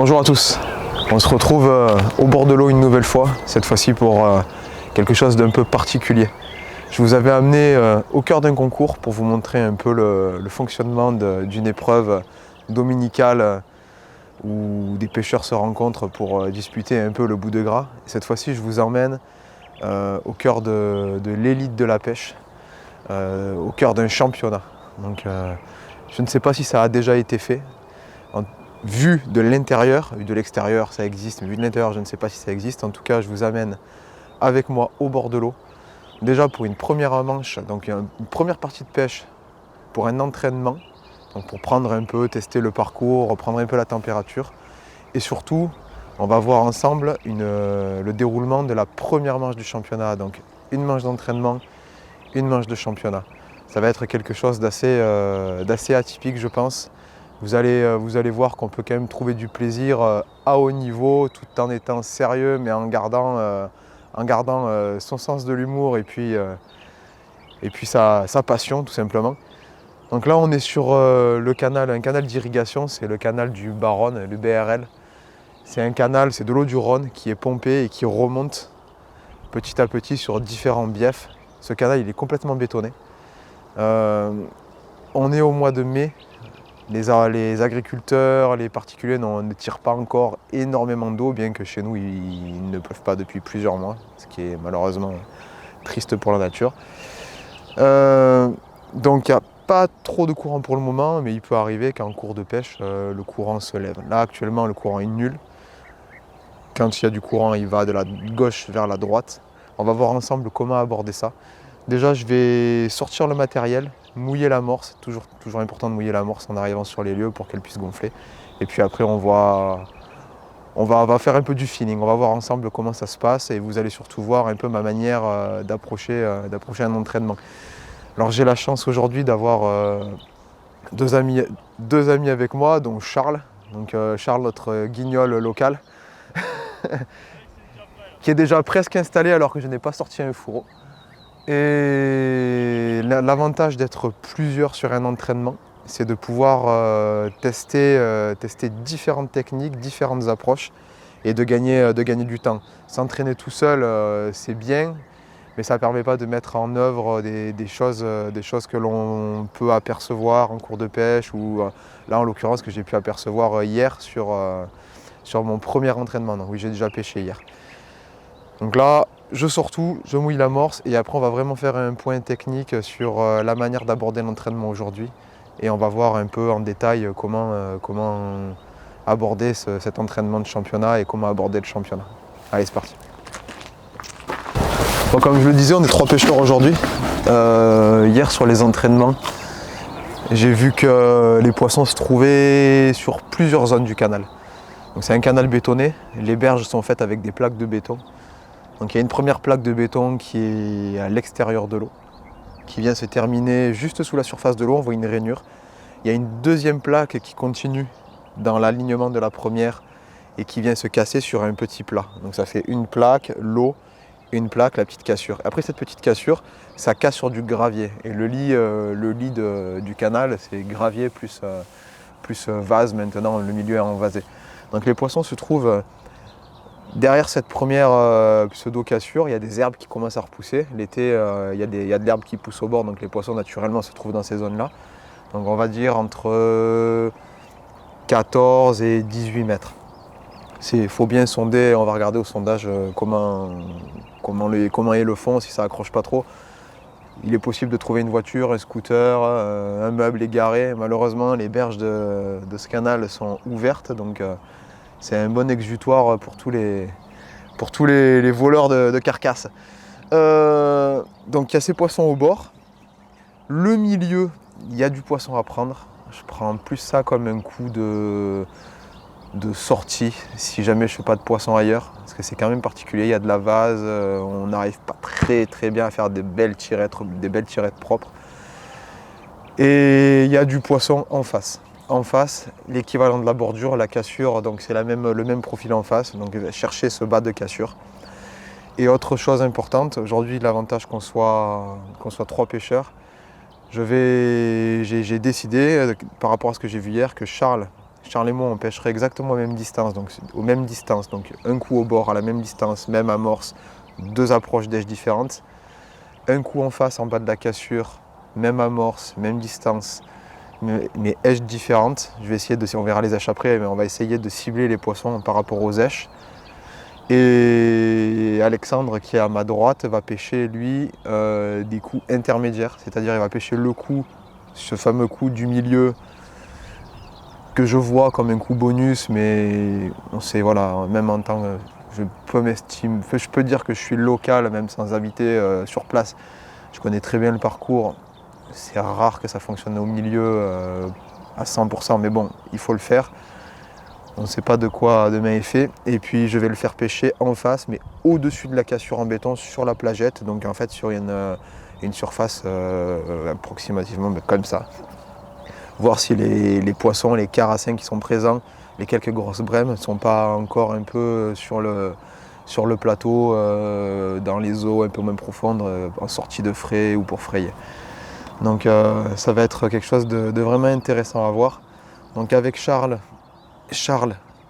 Bonjour à tous, on se retrouve au bord de l'eau une nouvelle fois, cette fois-ci pour quelque chose d'un peu particulier. Je vous avais amené au cœur d'un concours pour vous montrer un peu le fonctionnement d'une épreuve dominicale où des pêcheurs se rencontrent pour disputer un peu le bout de gras. Et cette fois-ci, je vous emmène au cœur de l'élite de la pêche, au cœur d'un championnat. Donc, je ne sais pas si ça a déjà été fait. Vu de l'intérieur, vu de l'extérieur ça existe, mais vu de l'intérieur je ne sais pas si ça existe. En tout cas je vous amène avec moi au bord de l'eau, déjà pour une première manche, donc une première partie de pêche pour un entraînement, donc pour prendre un peu, tester le parcours, reprendre un peu la température. Et surtout on va voir ensemble le déroulement de la première manche du championnat, donc une manche d'entraînement, une manche de championnat. Ça va être quelque chose d'assez atypique je pense. Vous allez voir qu'on peut quand même trouver du plaisir à haut niveau tout en étant sérieux mais en gardant son sens de l'humour et puis sa passion tout simplement. Donc là on est sur un canal d'irrigation, c'est le canal du Baronne, le BRL. C'est un canal, c'est de l'eau du Rhône qui est pompée et qui remonte petit à petit sur différents biefs. Ce canal il est complètement bétonné. On est au mois de mai. Les agriculteurs, les particuliers ne tirent pas encore énormément d'eau, bien que chez nous ils ne pleuvent pas depuis plusieurs mois, ce qui est malheureusement triste pour la nature. Donc il n'y a pas trop de courant pour le moment, mais il peut arriver qu'en cours de pêche, le courant se lève. Là actuellement le courant est nul. Quand il y a du courant, il va de la gauche vers la droite. On va voir ensemble comment aborder ça. Déjà je vais sortir le matériel, mouiller l'amorce, toujours important de mouiller l'amorce en arrivant sur les lieux pour qu'elle puisse gonfler. Et puis après on va faire un peu du feeling, on va voir ensemble comment ça se passe et vous allez surtout voir un peu ma manière d'approcher un entraînement. Alors j'ai la chance aujourd'hui d'avoir deux amis avec moi, dont Charles, Charles notre guignol local, qui est déjà presque installé alors que je n'ai pas sorti un fourreau. Et l'avantage d'être plusieurs sur un entraînement, c'est de pouvoir tester différentes techniques, différentes approches et de gagner du temps. S'entraîner tout seul, c'est bien, mais ça ne permet pas de mettre en œuvre des choses que l'on peut apercevoir en cours de pêche ou là en l'occurrence que j'ai pu apercevoir hier sur mon premier entraînement. Donc oui, j'ai déjà pêché hier. Donc là, je sors tout, je mouille l'amorce et après on va vraiment faire un point technique sur la manière d'aborder l'entraînement aujourd'hui. Et on va voir un peu en détail comment aborder cet entraînement de championnat et comment aborder le championnat. Allez, c'est parti. Bon, comme je le disais, on est 3 pêcheurs aujourd'hui. Hier sur les entraînements, j'ai vu que les poissons se trouvaient sur plusieurs zones du canal. Donc c'est un canal bétonné, les berges sont faites avec des plaques de béton. Donc il y a une première plaque de béton qui est à l'extérieur de l'eau, qui vient se terminer juste sous la surface de l'eau, on voit une rainure. Il y a une deuxième plaque qui continue dans l'alignement de la première et qui vient se casser sur un petit plat. Donc ça fait une plaque, l'eau, une plaque, la petite cassure. Après cette petite cassure, ça casse sur du gravier. Et le lit du canal, c'est gravier plus vase maintenant, le milieu est envasé. Donc les poissons se trouvent derrière cette première pseudo-cassure. Il y a des herbes qui commencent à repousser. L'été, il y a de l'herbe qui pousse au bord, donc les poissons naturellement se trouvent dans ces zones-là. Donc on va dire entre 14 et 18 mètres. Il faut bien sonder, on va regarder au sondage comment est le fond, si ça accroche pas trop. Il est possible de trouver une voiture, un scooter, un meuble égaré. Malheureusement, les berges de ce canal sont ouvertes, donc c'est un bon exutoire pour tous les voleurs de carcasses. Donc il y a ces poissons au bord. Le milieu, il y a du poisson à prendre. Je prends plus ça comme un coup de sortie si jamais je ne fais pas de poisson ailleurs. Parce que c'est quand même particulier, il y a de la vase, on n'arrive pas très bien à faire des belles tirettes propres. Et il y a du poisson en face. En face, l'équivalent de la bordure, la cassure, donc c'est le même profil en face, donc chercher ce bas de cassure. Et autre chose importante, aujourd'hui l'avantage qu'on soit 3 pêcheurs, j'ai décidé, par rapport à ce que j'ai vu hier, que Charles Charles et moi on pêcherait exactement à la même distance, donc aux mêmes distances, donc un coup au bord à la même distance, même amorce, deux approches d'èche différentes. Un coup en face en bas de la cassure, même amorce, même distance, mais èches différentes. Je vais essayer de, on verra les èches après, mais on va essayer de cibler les poissons par rapport aux èches. Et Alexandre qui est à ma droite va pêcher lui des coups intermédiaires, c'est-à-dire il va pêcher le coup, ce fameux coup du milieu que je vois comme un coup bonus, mais on sait, voilà, même en tant que je peux dire que je suis local même sans habiter sur place. Je connais très bien le parcours. C'est rare que ça fonctionne au milieu à 100%, mais bon, il faut le faire. On ne sait pas de quoi demain est fait. Et puis je vais le faire pêcher en face, mais au-dessus de la cassure en béton sur la plagette. Donc en fait sur une surface approximativement comme ça. Voir si les poissons, les carassins qui sont présents, les quelques grosses brèmes ne sont pas encore un peu sur le plateau, dans les eaux un peu moins profondes, en sortie de frais ou pour frayer. Donc ça va être quelque chose de vraiment intéressant à voir. Donc avec Charles,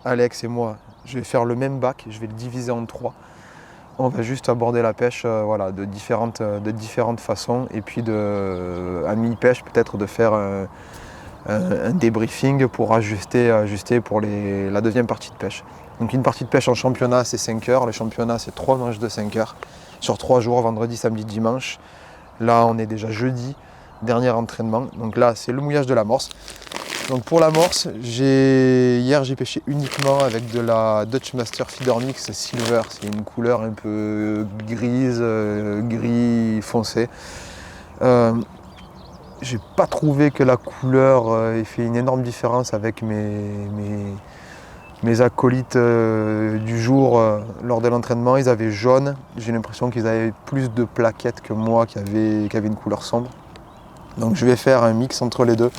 Alex et moi, je vais faire le même bac, je vais le diviser en 3. On va juste aborder la pêche voilà, de différentes façons. Et puis à mi-pêche, peut-être de faire un débriefing pour ajuster pour la deuxième partie de pêche. Donc une partie de pêche en championnat, c'est 5 heures. Le championnat, c'est 3 manches de 5 heures sur 3 jours, vendredi, samedi, dimanche. Là, on est déjà jeudi, dernier entraînement. Donc là, c'est le mouillage de l'amorce. Donc pour l'amorce, hier j'ai pêché uniquement avec de la Dutch Master Feeder Mix Silver. C'est une couleur un peu grise, gris foncé. J'ai pas trouvé que la couleur ait fait une énorme différence avec mes acolytes du jour lors de l'entraînement. Ils avaient jaune. J'ai l'impression qu'ils avaient plus de plaquettes que moi qui avait une couleur sombre. Donc je vais faire un mix entre les deux.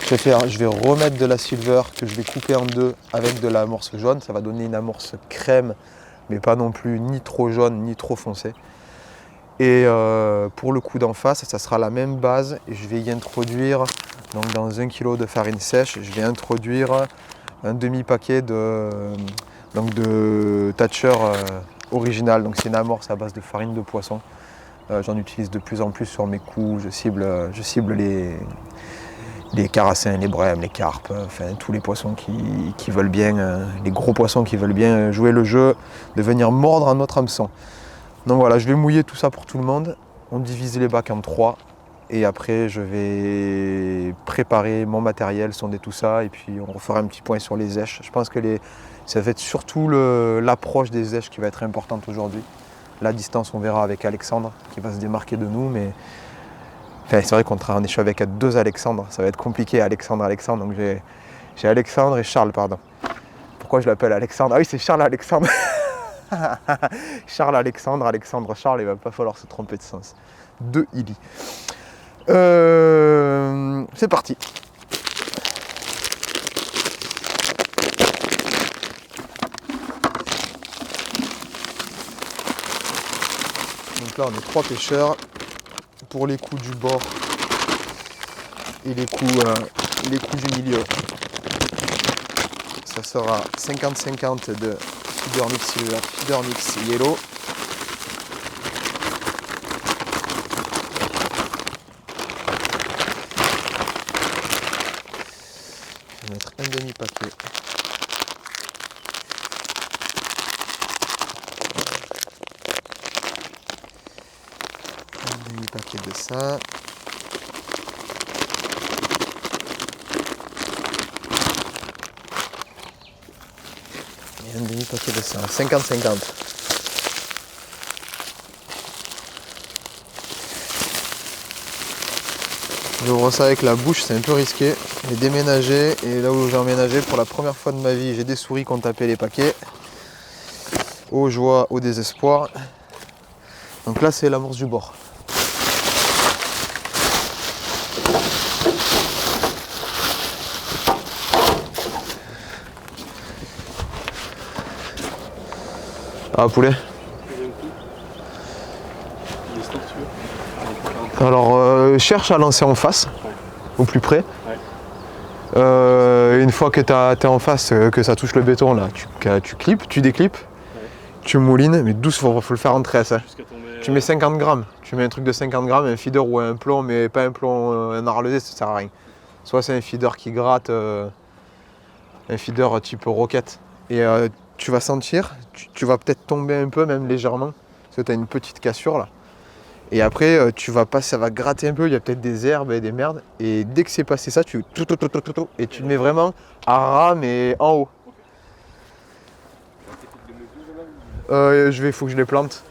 Je vais remettre de la silver que je vais couper en deux avec de l'amorce jaune. Ça va donner une amorce crème, mais pas non plus ni trop jaune ni trop foncé. Et pour le coup d'en face, ça sera la même base et je vais y introduire, donc dans 1 kg de farine sèche, je vais introduire un demi-paquet de Thatcher original. Donc c'est une amorce à base de farine de poisson. J'en utilise de plus en plus sur mes coups. Je cible les carassins, les brèmes, les carpes, enfin tous les poissons qui veulent bien, les gros poissons qui veulent bien jouer le jeu, de venir mordre à notre hameçon. Donc voilà, je vais mouiller tout ça pour tout le monde. On divise les bacs en 3 et après je vais préparer mon matériel, sonder tout ça et puis on refera un petit point sur les èches. Je pense que ça va être surtout l'approche des èches qui va être importante aujourd'hui. La distance, on verra avec Alexandre qui va se démarquer de nous, mais enfin, c'est vrai qu'on est chaud avec 2 Alexandre, ça va être compliqué, Alexandre. Donc j'ai Alexandre et Charles, pardon. Pourquoi je l'appelle Alexandre? Ah oui, c'est Charles-Alexandre. Charles-Alexandre, Alexandre-Charles, il va pas falloir se tromper de sens. 2 Illy. C'est parti. Donc là on est 3 pêcheurs pour les coups du bord et les coups du milieu. Ça sera 50-50 de Feeder Mix Silver, Feeder Mix Yellow. Je vais mettre un demi-paquet. Un demi-paquet de ça. Et un demi-paquet de ça. 50-50. J'ouvre ça avec la bouche, c'est un peu risqué. J'ai déménagé et là où j'ai emménagé, pour la première fois de ma vie, j'ai des souris qui ont tapé les paquets. Aux joies, au désespoir. Donc là, c'est l'amorce du bord. Ah, poulet. Alors, cherche à lancer en face, au plus près. une fois que tu es en face, que ça touche le béton, là, tu clips, tu déclips, tu moulines, mais doucement, il faut le faire en tresse. Hein. Tu mets 50 grammes, tu mets un truc de 50 grammes, un feeder ou un plomb, mais pas un plomb, un arlesé, ça sert à rien. Soit c'est un feeder qui gratte, un feeder type roquette. Et tu vas sentir, tu vas peut-être tomber un peu, même légèrement, parce que tu as une petite cassure là. Et après, tu vas passer, ça va gratter un peu, il y a peut-être des herbes et des merdes. Et dès que c'est passé ça, et tu le mets vraiment à ras, mais en haut. Faut que je les plante.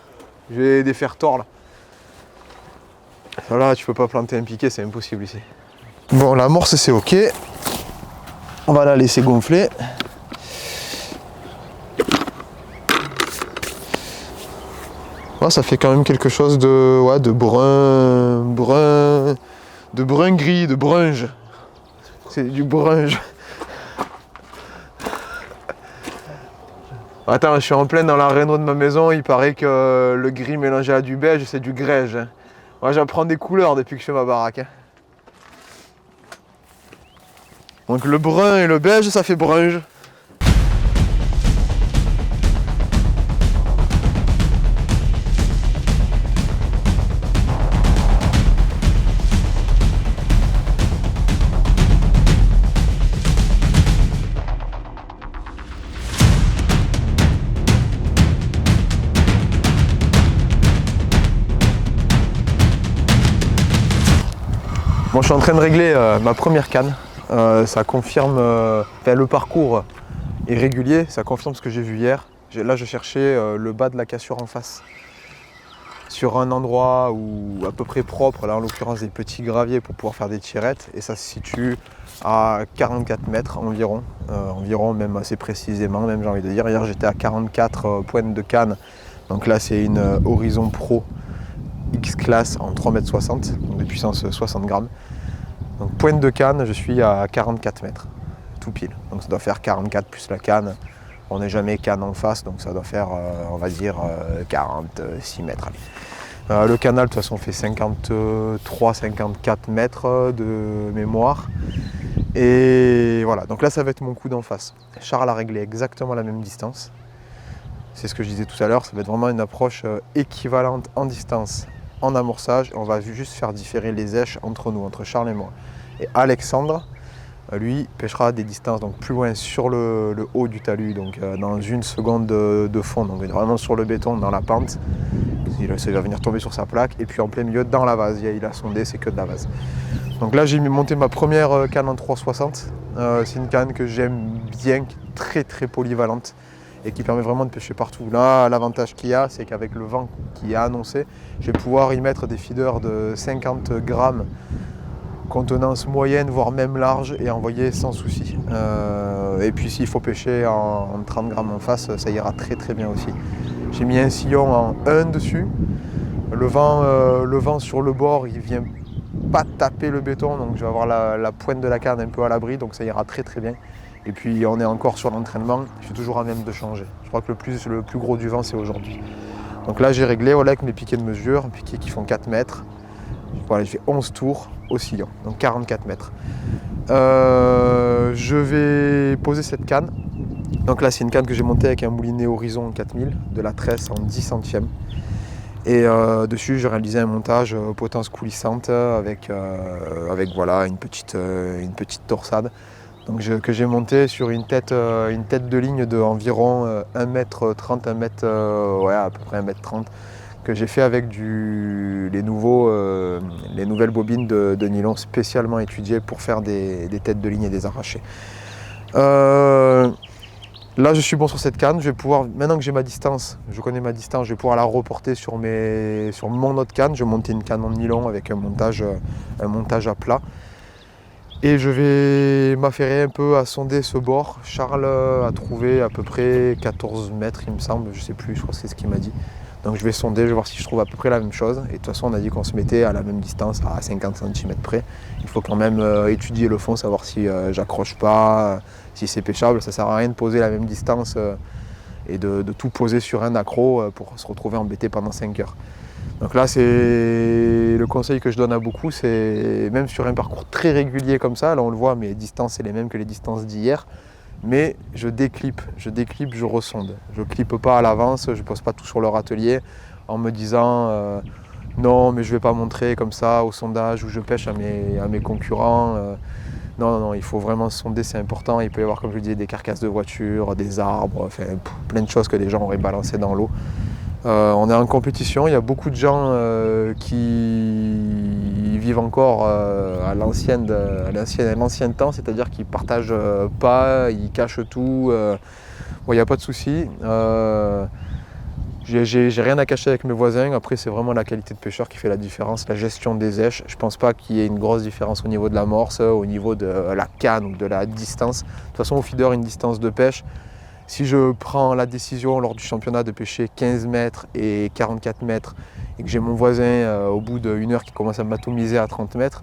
J'ai des fers tors là. Là, tu peux pas planter un piquet, c'est impossible ici. Bon, l'amorce c'est ok. On va la laisser gonfler. Ouais, ça fait quand même quelque chose de brun gris, de brunge. C'est du brunge. Attends, je suis en plein dans la réno de ma maison, il paraît que le gris mélangé à du beige, c'est du grège. Moi, j'apprends des couleurs depuis que je fais ma baraque. Donc le brun et le beige, ça fait brunge. Bon, je suis en train de régler ma première canne. Ça confirme le parcours est régulier, ça confirme ce que j'ai vu hier. Là, je cherchais le bas de la cassure en face. Sur un endroit où à peu près propre, là en l'occurrence des petits graviers pour pouvoir faire des tirettes. Et ça se situe à 44 mètres environ. Environ, même assez précisément, même j'ai envie de dire. Hier, j'étais à 44 pointes de canne. Donc là, c'est une Horizon Pro X-Class en 3,60 m, donc de puissance 60 grammes. Donc pointe de canne, je suis à 44 mètres, tout pile. Donc ça doit faire 44 plus la canne. On n'est jamais canne en face, donc ça doit faire, on va dire, 46 mètres. Le canal, de toute façon, fait 53-54 mètres de mémoire. Et voilà, donc là, ça va être mon coup d'en face. Charles a réglé exactement la même distance. C'est ce que je disais tout à l'heure, ça va être vraiment une approche équivalente en distance, en amorçage. On va juste faire différer les éches entre nous, entre Charles et moi. Et Alexandre, lui, pêchera des distances donc plus loin sur le haut du talus, donc dans une seconde de fond, donc vraiment sur le béton, dans la pente. Ça va venir tomber sur sa plaque, et puis en plein milieu, dans la vase. Il a sondé, c'est que de la vase. Donc là, j'ai monté ma première canne en 3,60. C'est une canne que j'aime bien, très très polyvalente, et qui permet vraiment de pêcher partout. Là, l'avantage qu'il y a, c'est qu'avec le vent qui est annoncé, je vais pouvoir y mettre des feeders de 50 grammes, contenance moyenne, voire même large, et envoyer sans souci. Et puis s'il faut pêcher en 30 grammes en face, ça ira très très bien aussi. J'ai mis un sillon en 1 dessus. Le vent sur le bord, il vient pas taper le béton, donc je vais avoir la pointe de la canne un peu à l'abri, donc ça ira très très bien. Et puis on est encore sur l'entraînement, je suis toujours à même de changer. Je crois que le plus gros du vent, c'est aujourd'hui. Donc là, j'ai réglé avec mes piquets de mesure, piquets qui font 4 mètres. Voilà, j'ai fait 11 tours au sillon, donc 44 mètres. Je vais poser cette canne. Donc là, c'est une canne que j'ai montée avec un moulinet Horizon 4000, de la tresse en 10 centièmes. Et dessus, j'ai réalisé un montage potence coulissante avec voilà, une petite torsade. Donc que j'ai monté sur une tête de ligne de environ 1m30, ouais, à peu près 1m30, que j'ai fait avec les nouvelles bobines de nylon spécialement étudiées pour faire des têtes de ligne et des arrachés. Là, je suis bon sur cette canne. Je vais pouvoir, maintenant que j'ai ma distance, je connais ma distance, je vais pouvoir la reporter sur mon autre canne. Je vais monter une canne en nylon avec un montage à plat. Et je vais m'affairer un peu à sonder ce bord. Charles a trouvé à peu près 14 mètres, il me semble, je sais plus, je crois que c'est ce qu'il m'a dit. Donc je vais sonder, je vais voir si je trouve à peu près la même chose. Et de toute façon, on a dit qu'on se mettait à la même distance, à 50 cm près. Il faut quand même étudier le fond, savoir si j'accroche pas, si c'est pêchable. Ça sert à rien de poser la même distance et de tout poser sur un accro pour se retrouver embêté pendant 5 heures. Donc là, c'est le conseil que je donne à beaucoup, c'est même sur un parcours très régulier comme ça, là on le voit, mes distances c'est les mêmes que les distances d'hier, mais je déclippe, je ressonde. Je ne clippe pas à l'avance, je ne pose pas tout sur leur atelier en me disant non mais je ne vais pas montrer comme ça au sondage où je pêche à mes concurrents. Non, non, non, il faut vraiment sonder, c'est important. Il peut y avoir, comme je le disais, des carcasses de voitures, des arbres, enfin, plein de choses que les gens auraient balancées dans l'eau. On est en compétition, il y a beaucoup de gens qui vivent encore à l'ancien temps, c'est-à-dire qu'ils ne partagent pas, ils cachent tout. Bon, il n'y a pas de souci. J'ai rien à cacher avec mes voisins. Après, c'est vraiment la qualité de pêcheur qui fait la différence, la gestion des éches. Je ne pense pas qu'il y ait une grosse différence au niveau de l'amorce, au niveau de la canne ou de la distance. De toute façon, au feeder, une distance de pêche, si je prends la décision lors du championnat de pêcher 15 mètres et 44 mètres et que j'ai mon voisin au bout d'une heure qui commence à m'atomiser à 30 mètres,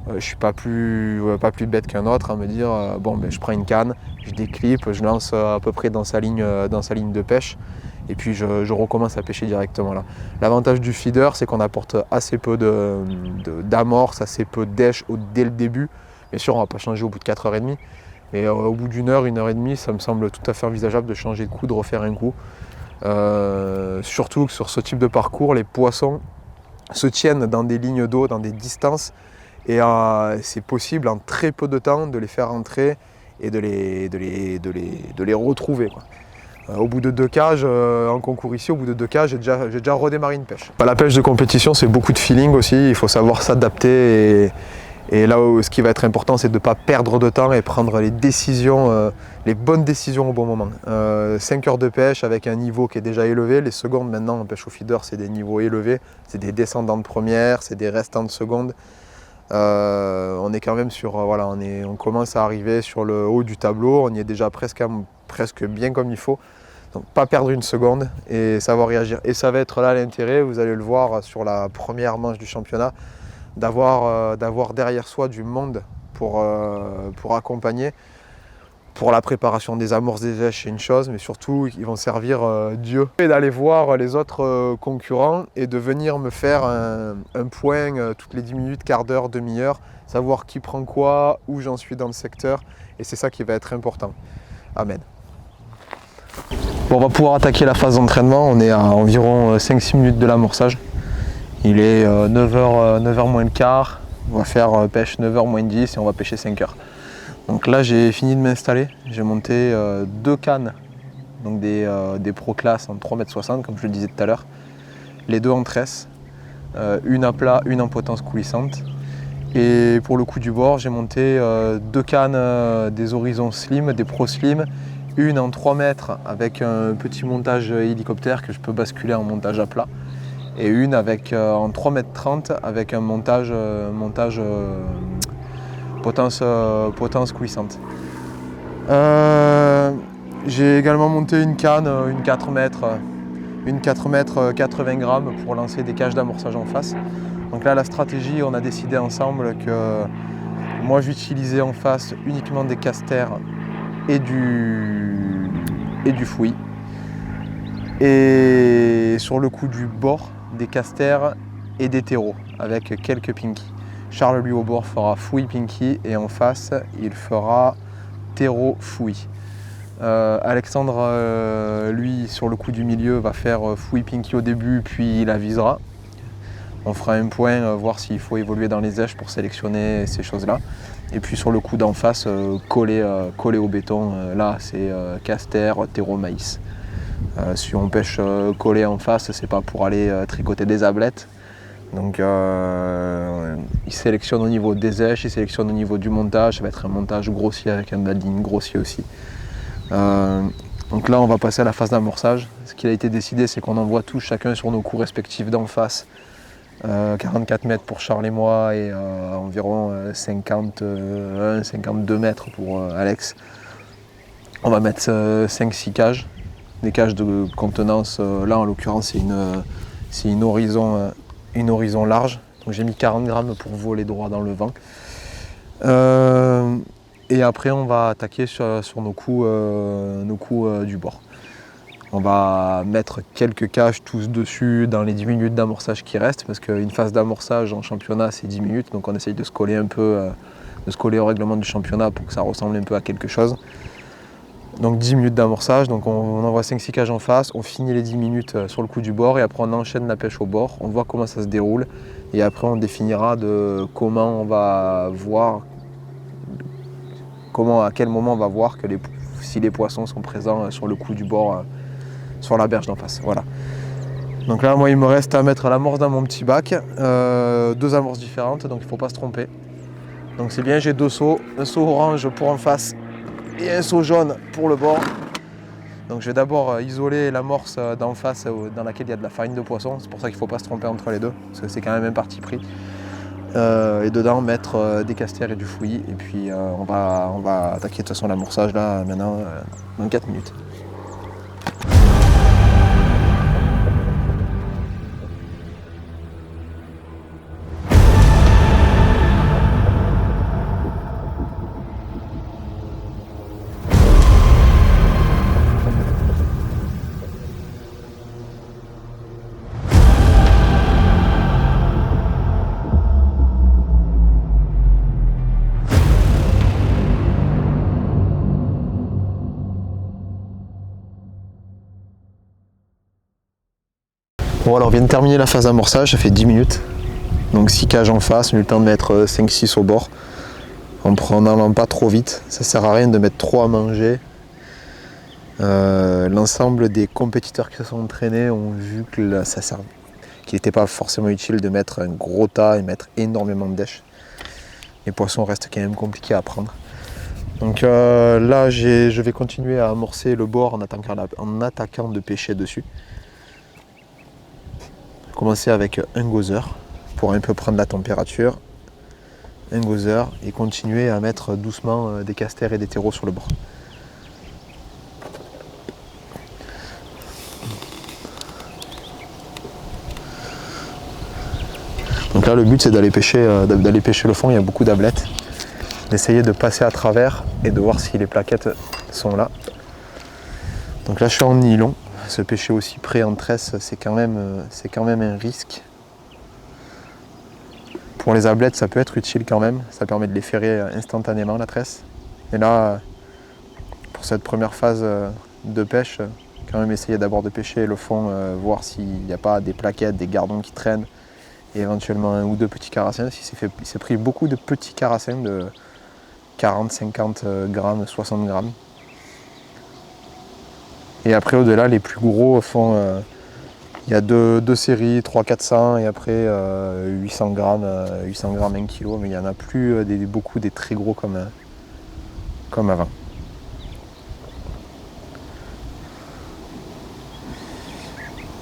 je ne suis pas plus bête qu'un autre à me dire bon, ben, je prends une canne, je déclipe, je lance à peu près dans sa ligne de pêche et puis je recommence à pêcher directement là. L'avantage du feeder, c'est qu'on apporte assez peu d'amorce, assez peu d'èche dès le début. Bien sûr, on ne va pas changer au bout de 4h30. Mais au bout d'une heure, 1h30, ça me semble tout à fait envisageable de changer de coup, de refaire un coup. Surtout que sur ce type de parcours, les poissons se tiennent dans des lignes d'eau, dans des distances. Et c'est possible en très peu de temps de les faire entrer et de les retrouver, quoi. Au bout de 2 cages, en concours ici, au bout de 2 cages, j'ai déjà redémarré une pêche. La pêche de compétition, c'est beaucoup de feeling aussi. Il faut savoir s'adapter. Et là, ce qui va être important, c'est de ne pas perdre de temps et prendre les bonnes décisions au bon moment. 5 heures de pêche avec un niveau qui est déjà élevé. Les secondes, maintenant, en pêche au feeder, c'est des niveaux élevés. C'est des descendants de première, c'est des restants de seconde. On est quand même sur, on commence à arriver sur le haut du tableau. On y est déjà presque bien comme il faut. Donc pas perdre une seconde et savoir réagir. Et ça va être là l'intérêt, vous allez le voir sur la première manche du championnat, d'avoir derrière soi du monde pour accompagner. Pour la préparation des amorces des éches, c'est une chose, mais surtout ils vont servir Dieu. Et d'aller voir les autres concurrents et de venir me faire un point toutes les 10 minutes, quart d'heure, demi-heure, savoir qui prend quoi, où j'en suis dans le secteur, et c'est ça qui va être important. Amen. Bon, on va pouvoir attaquer la phase d'entraînement, on est à environ 5-6 minutes de l'amorçage. Il est 9h moins le quart, on va faire pêche 9h moins 10 et on va pêcher 5h. Donc là j'ai fini de m'installer, j'ai monté 2 cannes, donc des Pro Class en 3,60 m comme je le disais tout à l'heure. Les 2 en tresse, une à plat, une en potence coulissante. Et pour le coup du bord, j'ai monté 2 cannes des Horizon Slim, des Pro Slim, une en 3 mètres avec un petit montage hélicoptère que je peux basculer en montage à plat. Et une avec, en 3,30 m avec un montage potence coulissante. J'ai également monté une canne, une 4 mètres 80 grammes pour lancer des cages d'amorçage en face. Donc là la stratégie, on a décidé ensemble que moi j'utilisais en face uniquement des casters et du fouillis. Et sur le coup du bord, des casters et des terreaux avec quelques pinky. Charles lui au bord fera fouille pinky et en face il fera terreau fouille. Alexandre lui sur le coup du milieu va faire fouille pinky au début puis il avisera. On fera un point, voir s'il faut évoluer dans les éches pour sélectionner ces choses là. Et puis sur le coup d'en face, coller au béton, là c'est caster, terreau, maïs. Si on pêche collé en face, c'est pas pour aller tricoter des ablettes. Donc il sélectionne au niveau des éches, il sélectionne au niveau du montage. Ça va être un montage grossier avec un bading grossier aussi. Donc là on va passer à la phase d'amorçage. Ce qui a été décidé, c'est qu'on envoie tous chacun sur nos coups respectifs d'en face. 44 mètres pour Charles et moi et environ 52 mètres pour Alex. On va mettre 5-6 cages. Des cages de contenance, là en l'occurrence c'est une horizon large, donc j'ai mis 40 grammes pour voler droit dans le vent. Et après on va attaquer sur nos coups du bord. On va mettre quelques cages tous dessus dans les 10 minutes d'amorçage qui restent, parce qu'une phase d'amorçage en championnat c'est 10 minutes, donc on essaye de se coller un peu, de se coller au règlement du championnat pour que ça ressemble un peu à quelque chose. Donc 10 minutes d'amorçage, donc on envoie 5-6 cages en face, on finit les 10 minutes sur le coup du bord et après on enchaîne la pêche au bord, on voit comment ça se déroule et après on définira de comment on va voir, à quel moment on va voir que si les poissons sont présents sur le coup du bord, sur la berge d'en face. Voilà. Donc là moi il me reste à mettre l'amorce dans mon petit bac, 2 amorces différentes donc il ne faut pas se tromper. Donc c'est bien, j'ai 2 seaux, un seau orange pour en face et un seau jaune pour le bord. Donc je vais d'abord isoler l'amorce d'en face dans laquelle il y a de la farine de poisson. C'est pour ça qu'il ne faut pas se tromper entre les deux, parce que c'est quand même un parti pris. Et dedans mettre des casters et du fouillis. Et puis on va attaquer de toute façon l'amorçage là maintenant dans 4 minutes. Bon alors on vient de terminer la phase d'amorçage, ça fait 10 minutes. Donc 6 cages en face, on a eu le temps de mettre 5-6 au bord. En prenant pas trop vite, ça sert à rien de mettre trop à manger. L'ensemble des compétiteurs qui se sont entraînés ont vu que qu'il n'était pas forcément utile de mettre un gros tas et mettre énormément de dèches. Les poissons restent quand même compliqués à prendre. Donc là je vais continuer à amorcer le bord en attaquant de pêcher dessus. Commencer avec un gauzer pour un peu prendre la température, un gauzer et continuer à mettre doucement des casters et des terreaux sur le bord. Donc là le but c'est d'aller pêcher le fond, il y a beaucoup d'ablettes, d'essayer de passer à travers et de voir si les plaquettes sont là. Donc là je suis en nylon. Se pêcher aussi près en tresse, c'est quand même un risque. Pour les ablettes, ça peut être utile quand même. Ça permet de les ferrer instantanément, la tresse. Et là, pour cette première phase de pêche, quand même essayer d'abord de pêcher le fond, voir s'il n'y a pas des plaquettes, des gardons qui traînent, et éventuellement un ou deux petits carassins. Il s'est pris beaucoup de petits carassins de 40, 50 grammes, 60 grammes. Et après au-delà, les plus gros font, il y a deux séries, 300-400 et après 800 grammes, 1 kilo, mais il n'y en a plus beaucoup des très gros comme avant.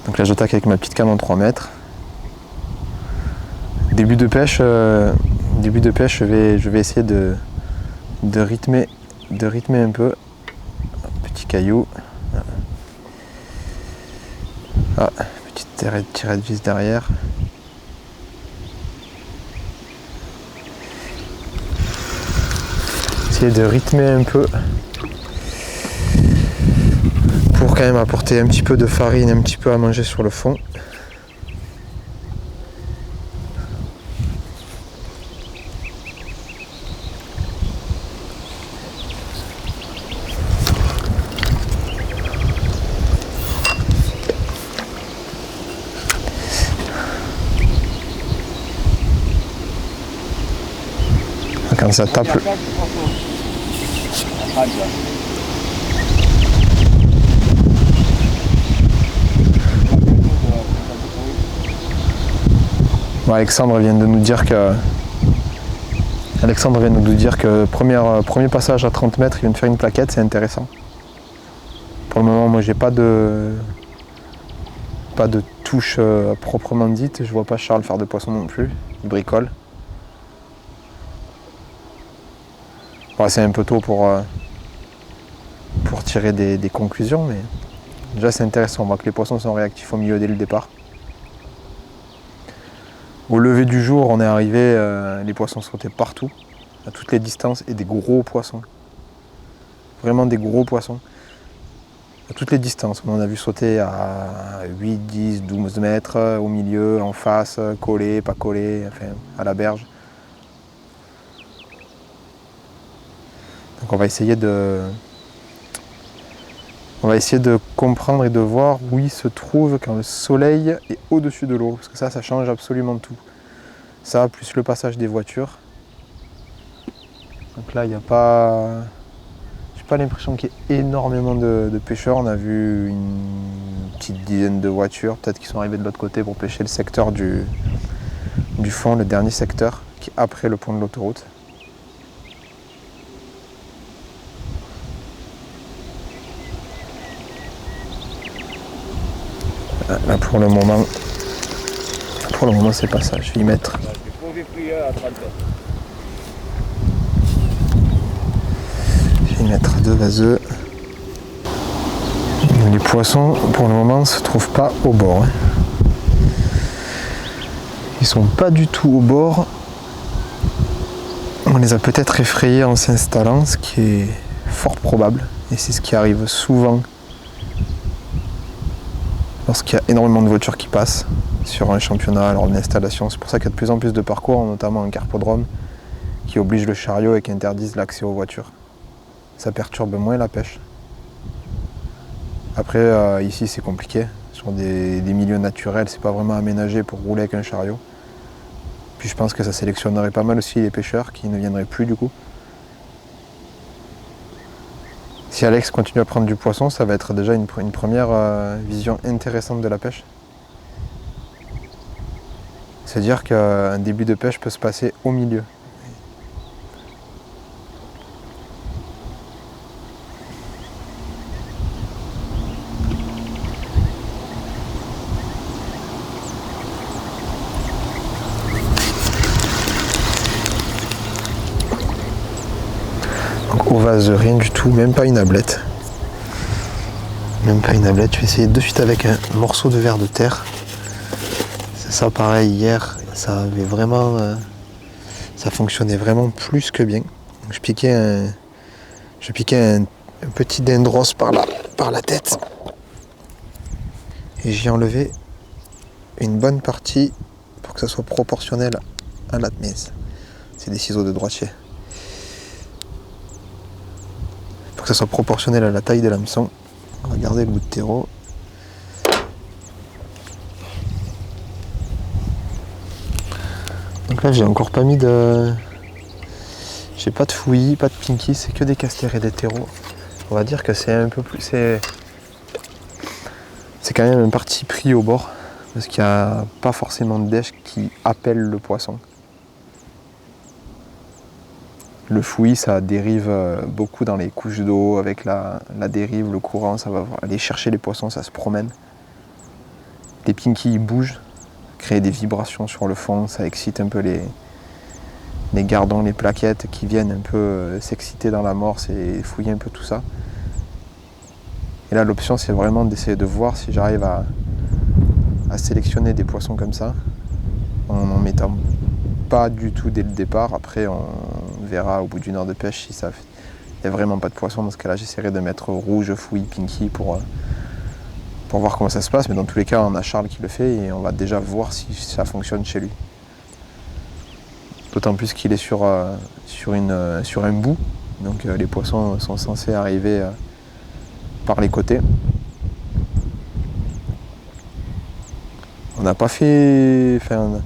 Donc là j'attaque avec ma petite canne en 3 mètres. Début de pêche, je vais essayer de rythmer un peu. Petit caillou. Ah, petite tirée de vis derrière. Essayer de rythmer un peu pour quand même apporter un petit peu de farine, un petit peu à manger sur le fond. Quand ça tape. Bon, Alexandre vient de nous dire que premier passage à 30 mètres, il vient de faire une plaquette, c'est intéressant. Pour le moment, moi j'ai pas de touche proprement dite, je vois pas Charles faire de poisson non plus, il bricole. Bon, c'est un peu tôt pour tirer des conclusions, mais déjà c'est intéressant, on voit que les poissons sont réactifs au milieu dès le départ. Au lever du jour, on est arrivé, les poissons sautaient partout, à toutes les distances, et des gros poissons. Vraiment des gros poissons. à toutes les distances. On en a vu sauter à 8, 10, 12 mètres, au milieu, en face, collé, pas collé, enfin, à la berge. Donc on va essayer de comprendre et de voir où il se trouve quand le soleil est au-dessus de l'eau, parce que ça change absolument tout. Ça, plus le passage des voitures. Donc là, il n'y a pas... J'ai pas l'impression qu'il y ait énormément de pêcheurs. On a vu une petite dizaine de voitures, peut-être qu'ils sont arrivés de l'autre côté pour pêcher le secteur du fond, le dernier secteur, qui est après le pont de l'autoroute. Là, pour le moment, c'est pas ça. Je vais y mettre. Je vais y mettre 2 vaseux. Les poissons, pour le moment, ne se trouvent pas au bord. Ils sont pas du tout au bord. On les a peut-être effrayés en s'installant, ce qui est fort probable. Et c'est ce qui arrive souvent lorsqu'il y a énormément de voitures qui passent sur un championnat lors d'une installation. C'est pour ça qu'il y a de plus en plus de parcours, notamment un carpodrome, qui oblige le chariot et qui interdisent l'accès aux voitures. Ça perturbe moins la pêche. Après, ici c'est compliqué. Sur des milieux naturels, c'est pas vraiment aménagé pour rouler avec un chariot. Puis je pense que ça sélectionnerait pas mal aussi les pêcheurs qui ne viendraient plus du coup. Si Alex continue à prendre du poisson, ça va être déjà une première vision intéressante de la pêche. C'est-à-dire qu'un début de pêche peut se passer au milieu. Donc au vase, rien du tout, même pas une ablette. Même pas une ablette, je vais essayer de suite avec un morceau de verre de terre. C'est ça pareil, hier, ça avait vraiment... ça fonctionnait vraiment plus que bien. Donc, je piquais un petit dendros par la tête. Et j'y enlevais une bonne partie pour que ça soit proportionnel à la mise. C'est des ciseaux de droitier. Pour que ça soit proportionnel à la taille de l'hameçon. On va garder le bout de terreau. Donc là j'ai encore pas mis de... J'ai pas de fouillis, pas de pinky, c'est que des casters et des terreaux. On va dire que c'est un peu plus... C'est quand même un parti pris au bord. Parce qu'il n'y a pas forcément de dèche qui appelle le poisson. Le fouillis, ça dérive beaucoup dans les couches d'eau, avec la dérive, le courant, ça va aller chercher les poissons, ça se promène. Les pinkies bougent, créent des vibrations sur le fond, ça excite un peu les gardons, les plaquettes qui viennent un peu s'exciter dans l'amorce et fouiller un peu tout ça. Et là, l'option, c'est vraiment d'essayer de voir si j'arrive à sélectionner des poissons comme ça, en n'en mettant pas du tout dès le départ. Après, on verra au bout d'une heure de pêche si il n'y a vraiment pas de poisson. Dans ce cas-là, j'essaierai de mettre rouge, fouille, pinky pour voir comment ça se passe. Mais dans tous les cas, on a Charles qui le fait et on va déjà voir si ça fonctionne chez lui. D'autant plus qu'il est sur un bout. Donc les poissons sont censés arriver par les côtés. On n'a pas fait... Enfin,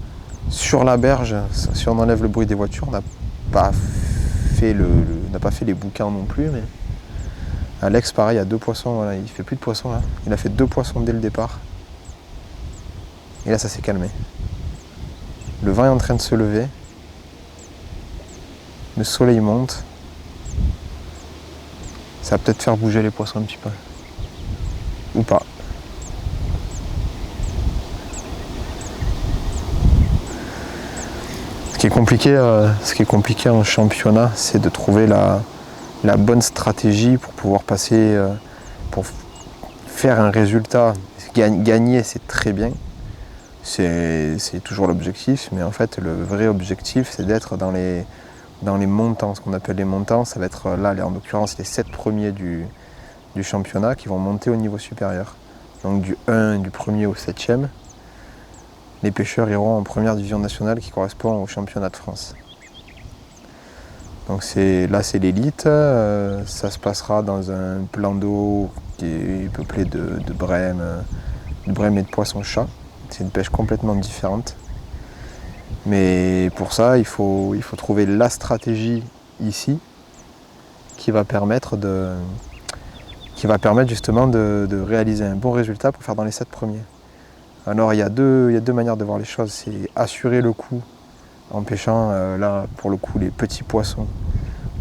sur la berge, si on enlève le bruit des voitures, on n'a pas fait les bouquins non plus. Mais Alex, pareil, a 2 poissons. Voilà, il fait plus de poissons là. Il a fait 2 poissons dès le départ. Et là, ça s'est calmé. Le vent est en train de se lever. Le soleil monte. Ça va peut-être faire bouger les poissons un petit peu. Ou pas. Ce qui est compliqué en championnat, c'est de trouver la bonne stratégie pour pouvoir passer, pour faire un résultat. Gagner, c'est très bien. C'est toujours l'objectif, mais en fait, le vrai objectif, c'est d'être dans les montants. Ce qu'on appelle les montants, ça va être là, en l'occurrence, les 7 premiers du championnat qui vont monter au niveau supérieur. Donc du 1, du 1er au 7e, les pêcheurs iront en première division nationale qui correspond au championnat de France. Donc là c'est l'élite, ça se passera dans un plan d'eau qui est peuplé de brème et de poisson-chat. C'est une pêche complètement différente. Mais pour ça, il faut trouver la stratégie ici qui va permettre justement de réaliser un bon résultat pour faire dans les 7 premiers. Alors il y a deux manières de voir les choses. C'est assurer le coup en pêchant là pour le coup les petits poissons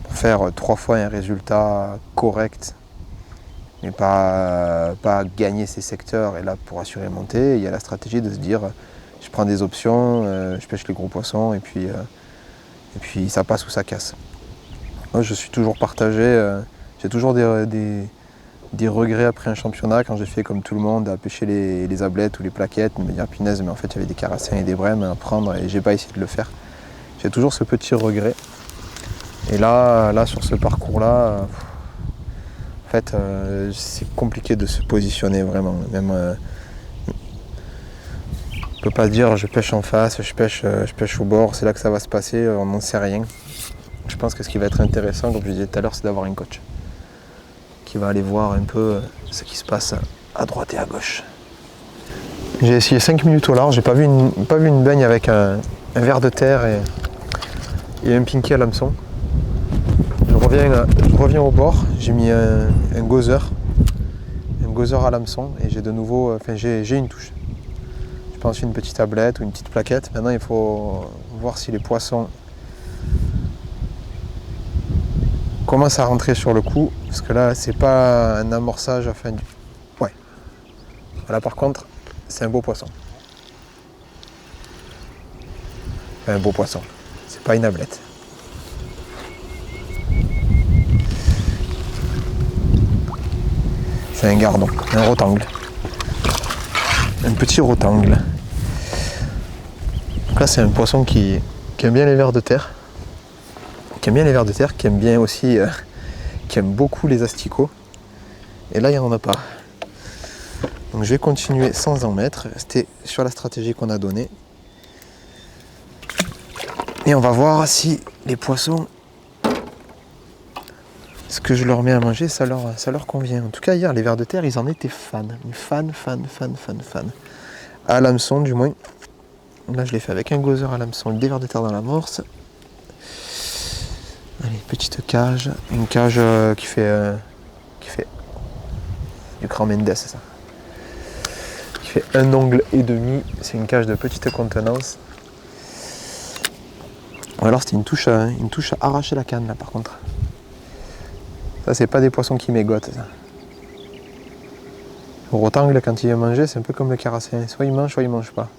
pour faire 3 fois un résultat correct mais pas gagner ces secteurs et là pour assurer monter. Il y a la stratégie de se dire je prends des options, je pêche les gros poissons et puis ça passe ou ça casse. Moi je suis toujours partagé, j'ai toujours des regrets après un championnat quand j'ai fait comme tout le monde à pêcher les ablettes ou les plaquettes, me dire punaise mais en fait il y avait des carassins et des brèmes à prendre et j'ai pas essayé de le faire. J'ai toujours ce petit regret. Et là sur ce parcours là, en fait c'est compliqué de se positionner vraiment. Même, on peut pas dire je pêche en face, je pêche au bord, c'est là que ça va se passer, on n'en sait rien. Je pense que ce qui va être intéressant, comme je disais tout à l'heure, c'est d'avoir un coach qui va aller voir un peu ce qui se passe à droite et à gauche. J'ai essayé 5 minutes au large, j'ai pas vu une baigne avec un ver de terre et un pinky à l'hameçon. Je reviens au bord, j'ai mis un gozer à l'hameçon et j'ai de nouveau, j'ai une touche. Je pense une petite tablette ou une petite plaquette. Maintenant il faut voir si les poissons commencent à rentrer sur le coup, parce que là c'est pas un amorçage à fin du... Ouais. Là par contre, c'est un beau poisson. Un beau poisson, c'est pas une ablette. C'est un gardon, un rotangle. Un petit rotangle. Donc là c'est un poisson qui aime bien les vers de terre. Qui aime bien aussi, qui aime beaucoup les asticots. Et là il n'y en a pas. Donc je vais continuer sans en mettre, rester sur la stratégie qu'on a donnée. Et on va voir si les poissons, ce que je leur mets à manger, ça leur convient. En tout cas hier les vers de terre ils en étaient fans. Fans. À l'hameçon du moins. Là je l'ai fait avec un gozer à l'hameçon, des vers de terre dans l'amorce. Allez, petite cage, une cage qui fait du cran Mendes, ça. Qui fait 1 ongle et demi, c'est une cage de petite contenance. Ou alors c'était une touche à arracher la canne là par contre. Ça c'est pas des poissons qui mégotent ça. Le rotangle quand il vient manger c'est un peu comme le carassin, soit il mange pas.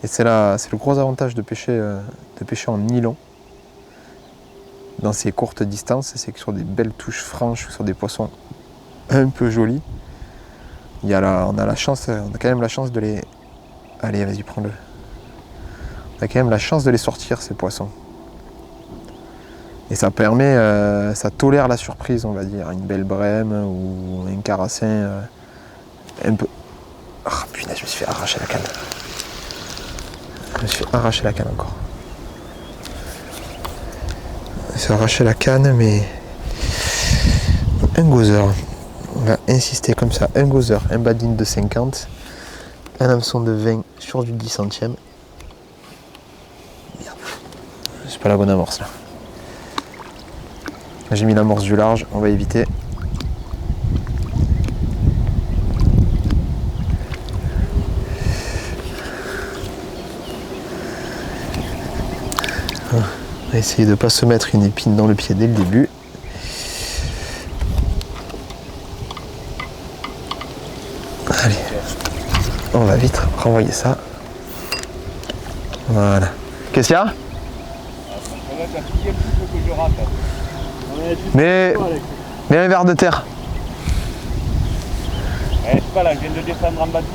Et c'est le gros avantage de pêcher en nylon. Dans ces courtes distances, c'est que sur des belles touches franches, sur des poissons un peu jolis, on a quand même la chance de les... Allez, vas-y, prends-le. On a quand même la chance de les sortir, ces poissons. Et ça permet, ça tolère la surprise, on va dire. Une belle brème ou un carassin un peu... Ah, punaise, je me suis fait arracher la canne. Je me suis fait arracher la canne encore. C'est arracher la canne, mais un gozer. On va insister comme ça. Un gozer, un badine de 50, un hameçon de 20 sur du 10 centièmes. Merde, c'est pas la bonne amorce là. J'ai mis l'amorce du large, on va éviter. On va essayer de ne pas se mettre une épine dans le pied dès le début. Allez, on va vite renvoyer ça. Voilà. Qu'est-ce qu'il y a ? Mais un ver de terre. C'est pas là, je viens de descendre en bâtine.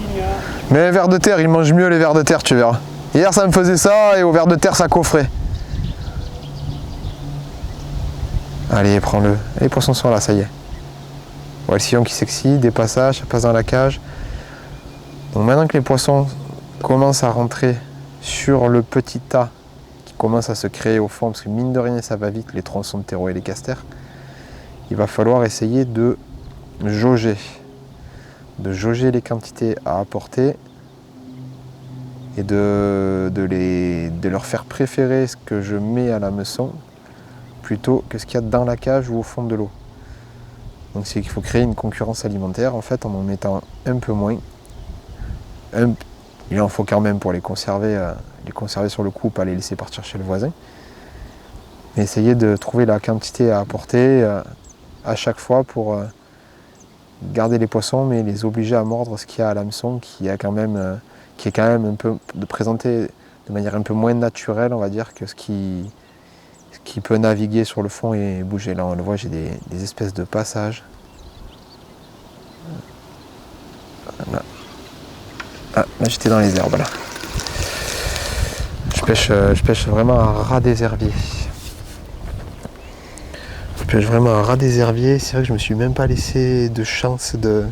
Mais un ver de terre, il mange mieux les vers de terre, tu verras. Hier ça me faisait ça et au ver de terre ça coffrait. Allez, prends-le. Les poissons sont là, ça y est. Ouais, le sillon qui s'excite, des passages, ça passe dans la cage. Donc maintenant que les poissons commencent à rentrer sur le petit tas qui commence à se créer au fond, parce que mine de rien ça va vite, les tronçons de terreau et les casters, il va falloir essayer de jauger les quantités à apporter et de leur faire préférer ce que je mets à l'hameçon plutôt que ce qu'il y a dans la cage ou au fond de l'eau. Donc c'est qu'il faut créer une concurrence alimentaire en fait en mettant un peu moins. Il en faut quand même pour les conserver sur le coup, pas les laisser partir chez le voisin. Mais essayer de trouver la quantité à apporter à chaque fois pour garder les poissons, mais les obliger à mordre ce qu'il y a à l'hameçon, qui est quand même un peu de présenter de manière un peu moins naturelle, on va dire, que ce qui peut naviguer sur le fond et bouger. Là, on le voit, j'ai des espèces de passages. Voilà. Ah, là j'étais dans les herbes là. Je pêche vraiment à ras des herbiers. Je pêche vraiment à ras des herbiers. C'est vrai que je me suis même pas laissé de chance de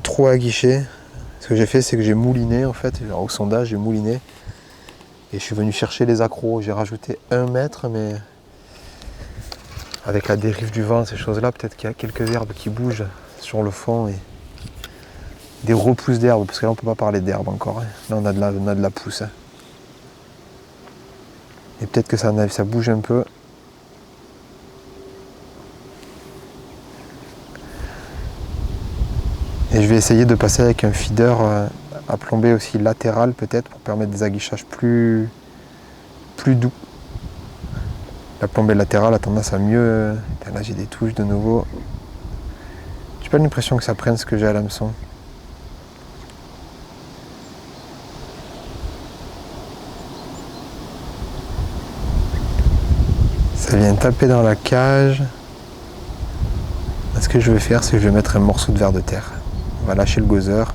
trop aguicher. Ce que j'ai fait, c'est que j'ai mouliné en fait. Au sondage, j'ai mouliné. Et je suis venu chercher les accros. J'ai rajouté 1 mètre, mais avec la dérive du vent, ces choses-là, peut-être qu'il y a quelques herbes qui bougent sur le fond. Et des repousses d'herbes, parce que là on peut pas parler d'herbe encore. Hein. Là on a de la pousse. Hein. Et peut-être que ça bouge un peu. Et je vais essayer de passer avec un feeder à plomber aussi latéral peut-être pour permettre des aguichages plus doux. La plombée latérale a tendance à mieux. Là j'ai des touches de nouveau. J'ai pas l'impression que ça prenne ce que j'ai à l'hameçon. Ça vient taper dans la cage. Ce que je vais faire, c'est que je vais mettre un morceau de ver de terre. On va lâcher le gozeur.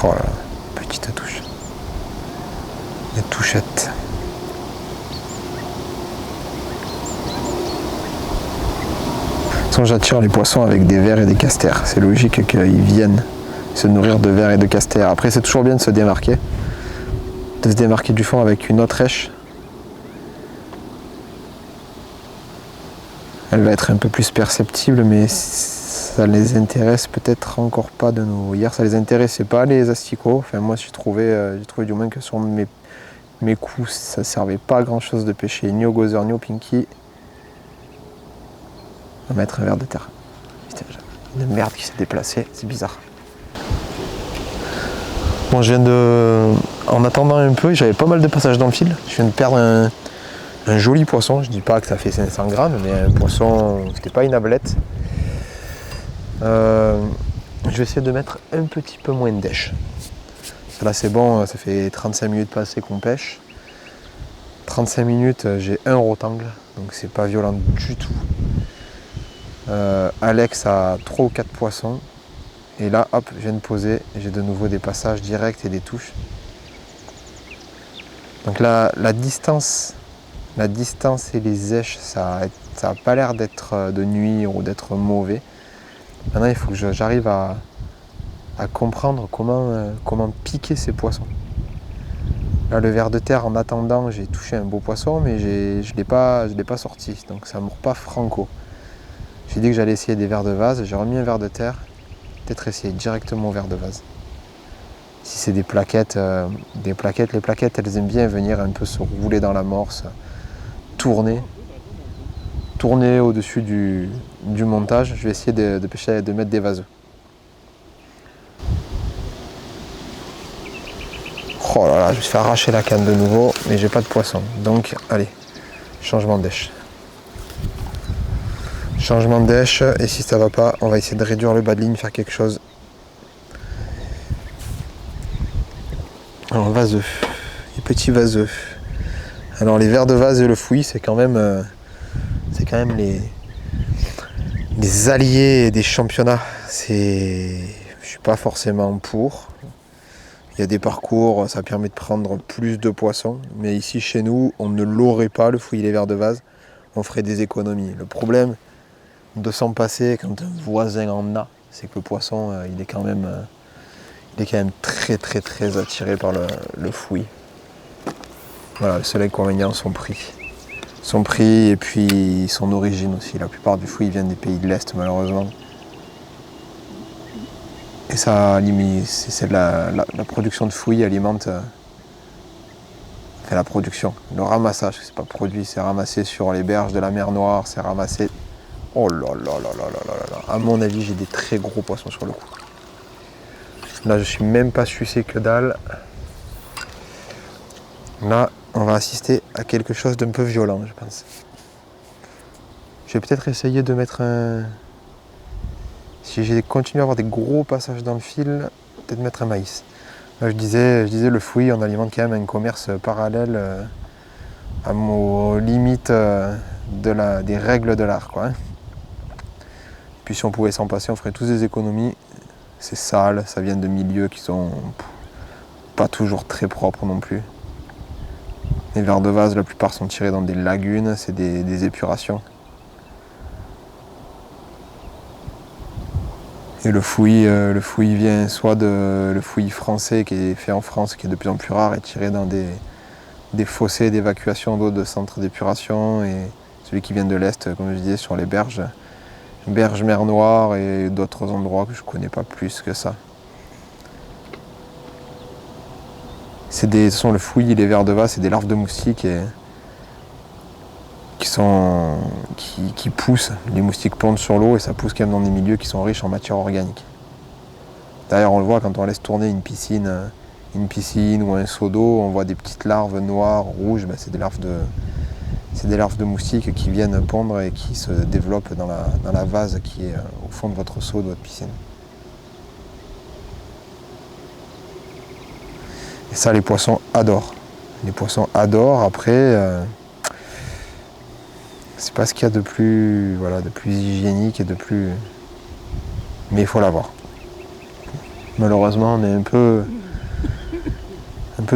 Oh là là, petite touche. Des touchettes. De toute façon, j'attire les poissons avec des vers et des casters. C'est logique qu'ils viennent se nourrir de vers et de casters. Après, c'est toujours bien de se démarquer. De se démarquer du fond avec une autre èche. Elle va être un peu plus perceptible, mais ça les intéresse peut-être encore pas de nouveau. Hier, ça les intéressait pas, les asticots. Enfin, moi, j'ai trouvé du moins que sur mes coups, ça servait pas à grand chose de pêcher, ni au gozer, ni au pinky. On va mettre un ver de terre. Putain, j'ai une merde qui s'est déplacée, c'est bizarre. Bon, en attendant un peu, j'avais pas mal de passages dans le fil. Je viens de perdre un joli poisson. Je dis pas que ça fait 500 grammes, mais un poisson, c'était pas une ablette. Je vais essayer de mettre un petit peu moins de dèche. Là c'est bon, ça fait 35 minutes passées qu'on pêche. 35 minutes, j'ai un rotangle, donc c'est pas violent du tout. Alex a 3 ou 4 poissons. Et là, hop, je viens de poser, j'ai de nouveau des passages directs et des touches. Donc la distance et les èches, ça n'a pas l'air d'être de nuire ou d'être mauvais. Maintenant, il faut que j'arrive à comprendre comment piquer ces poissons. Là, le ver de terre, en attendant, j'ai touché un beau poisson, mais je l'ai pas sorti, donc ça ne mord pas franco. J'ai dit que j'allais essayer des vers de vase, j'ai remis un ver de terre, peut-être essayer directement au ver de vase. Si c'est des plaquettes, les plaquettes, elles aiment bien venir un peu se rouler dans l'amorce, tourner au-dessus du montage. Je vais essayer de pêcher, de mettre des vaseux. Oh là là, je me suis fait arracher la canne de nouveau, mais j'ai pas de poisson. Donc, allez, changement d'èche. Changement d'èche, et si ça va pas, on va essayer de réduire le bas de ligne, faire quelque chose. Alors, vaseux, les petits vaseux. Alors, les vers de vase et le fouillis, c'est quand même les alliés des championnats. Je suis pas forcément pour. Il y a des parcours, ça permet de prendre plus de poissons. Mais ici, chez nous, on ne l'aurait pas, le fouillis les vers de vase. on ferait des économies. Le problème de s'en passer quand un voisin en a, c'est que le poisson, il est quand même très très très attiré par le fouillis. Voilà, le seul inconvénient, son prix. Son prix et puis son origine aussi. La plupart du fouillis viennent des pays de l'Est, malheureusement. Et ça, c'est la production de fouillis alimente la production. Le ramassage, c'est pas produit, c'est ramassé sur les berges de la mer Noire, c'est ramassé. Oh là là là là là là là. À mon avis, j'ai des très gros poissons sur le coup. Là, je suis même pas sucé que dalle. Là, on va assister à quelque chose d'un peu violent, je pense. Je vais peut-être essayer de mettre un... Si j'ai continué à avoir des gros passages dans le fil, peut-être mettre un maïs. Là, je disais le fouillis, on alimente quand même un commerce parallèle aux limites des règles de l'art, quoi. Puis si on pouvait s'en passer, on ferait tous des économies. C'est sale, ça vient de milieux qui sont pas toujours très propres non plus. Les vers de vase, la plupart sont tirés dans des lagunes, c'est des épurations. Et le fouillis vient soit le fouillis français qui est fait en France, qui est de plus en plus rare, et tiré dans des fossés d'évacuation d'eau de centres d'épuration, et celui qui vient de l'Est, comme je disais, sur les berges mer Noire et d'autres endroits que je ne connais pas plus que ça. Ce sont le fouillis et les vers de vase, c'est des larves de moustiques qui poussent. Les moustiques pondent sur l'eau et ça pousse quand même dans des milieux qui sont riches en matière organique. D'ailleurs, on le voit quand on laisse tourner une piscine ou un seau d'eau, on voit des petites larves noires, rouges, c'est des larves de moustiques qui viennent pondre et qui se développent dans la vase qui est au fond de votre seau, de votre piscine. Et ça, les poissons adorent. Les poissons adorent. Après, c'est pas ce qu'il y a de plus hygiénique et de plus... Mais il faut l'avoir. Malheureusement, on est un peu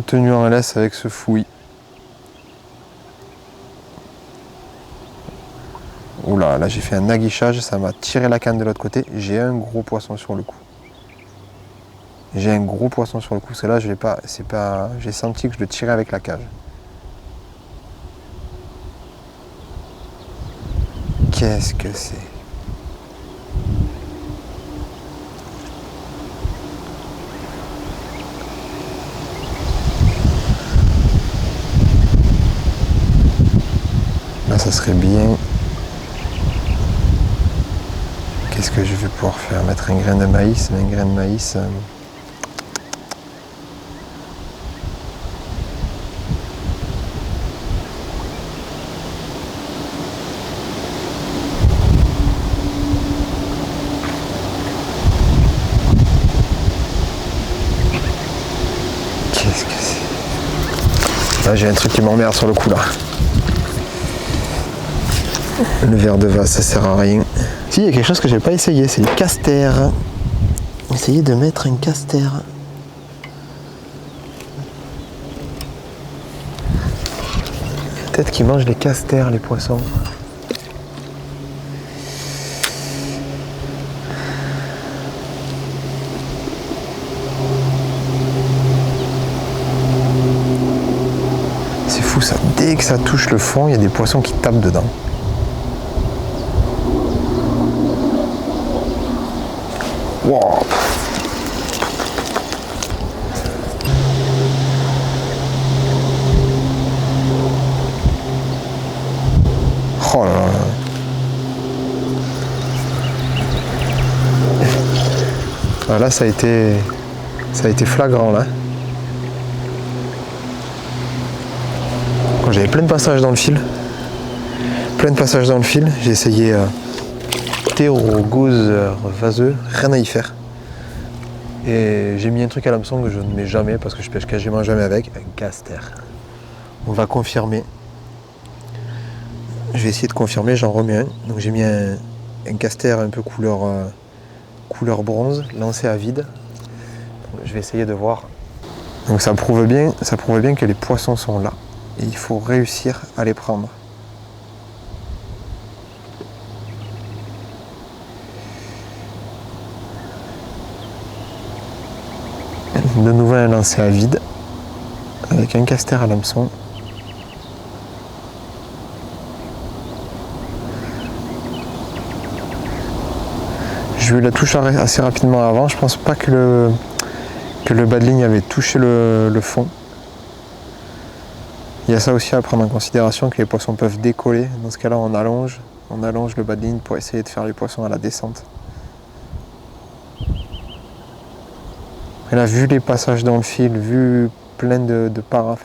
tenu en laisse avec ce fouillis. Oula, là j'ai fait un aguichage, ça m'a tiré la canne de l'autre côté. J'ai un gros poisson sur le coup. Parce que là, j'ai senti que je le tirais avec la cage. Qu'est-ce que c'est? Là, ça serait bien. Qu'est-ce que je vais pouvoir faire? Mettre un grain de maïs, mais un grain de maïs... Qu'est-ce que c'est? Là, j'ai un truc qui m'emmerde sur le coup, là. Le verre de vase, ça sert à rien. Si, il y a quelque chose que j'ai pas essayé, c'est les casters. Essayez de mettre un caster. Peut-être qu'ils mangent les casters, les poissons. C'est fou ça, dès que ça touche le fond, il y a des poissons qui tapent dedans. Wow. Oh là là. Ah, là ça a été flagrant là. Quand j'avais plein de passages dans le fil. J'ai essayé Théorogose vaseux, rien à y faire. Et j'ai mis un truc à l'hameçon que je ne mets jamais parce que je pêche quasiment jamais avec, un caster. On va confirmer. Je vais essayer de confirmer, j'en remets un. Donc j'ai mis un caster un peu couleur bronze, lancé à vide. Donc, je vais essayer de voir. Donc ça prouve bien que les poissons sont là. Et il faut réussir à les prendre. De nouveau un lancer à vide avec un caster à l'hameçon. J'ai eu la touche assez rapidement avant. Je pense pas que le badling avait touché le fond. Il y a ça aussi à prendre en considération, que les poissons peuvent décoller. Dans ce cas-là, on allonge le badling pour essayer de faire les poissons à la descente. Et là, vu les passages dans le fil, vu plein de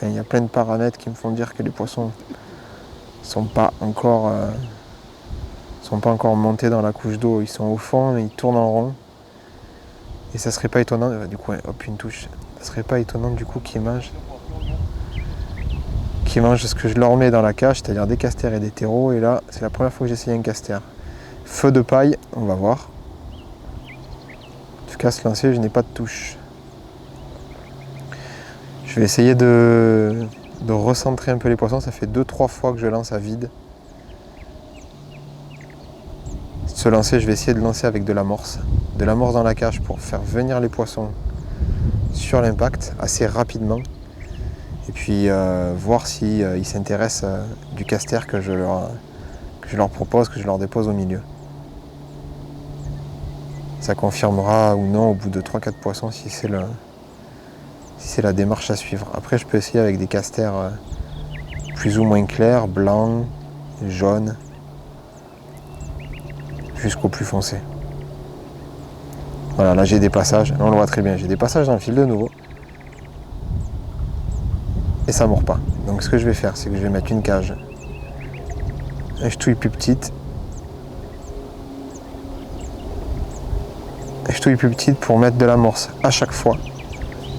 il y a plein de paramètres qui me font dire que les poissons sont pas encore montés dans la couche d'eau. Ils sont au fond, ils tournent en rond. Et ça serait pas étonnant, du coup, hop, une touche. Ça serait pas étonnant du coup qu'ils mangent ce que je leur mets dans la cage, c'est-à-dire des casters et des terreaux. Et là, c'est la première fois que j'essaye un caster. Feu de paille, on va voir. En tout cas, ce lancer, je n'ai pas de touche. Je vais essayer de recentrer un peu les poissons. Ça fait 2-3 fois que je lance à vide. Ce lancer, je vais essayer de lancer avec de l'amorce. De l'amorce dans la cage pour faire venir les poissons sur l'impact assez rapidement. Et puis voir s'ils s'intéressent du caster que je leur propose, que je leur dépose au milieu. Ça confirmera ou non au bout de 3-4 poissons si c'est la démarche à suivre. Après, je peux essayer avec des casters plus ou moins clairs, blancs, jaunes, jusqu'au plus foncé. Voilà, là j'ai des passages, là on le voit très bien, j'ai des passages dans le fil de nouveau. Et ça ne mord pas. Donc ce que je vais faire, c'est que je vais mettre une cage, un ch'touille plus petite. Un ch'touille plus petite pour mettre de l'amorce à chaque fois.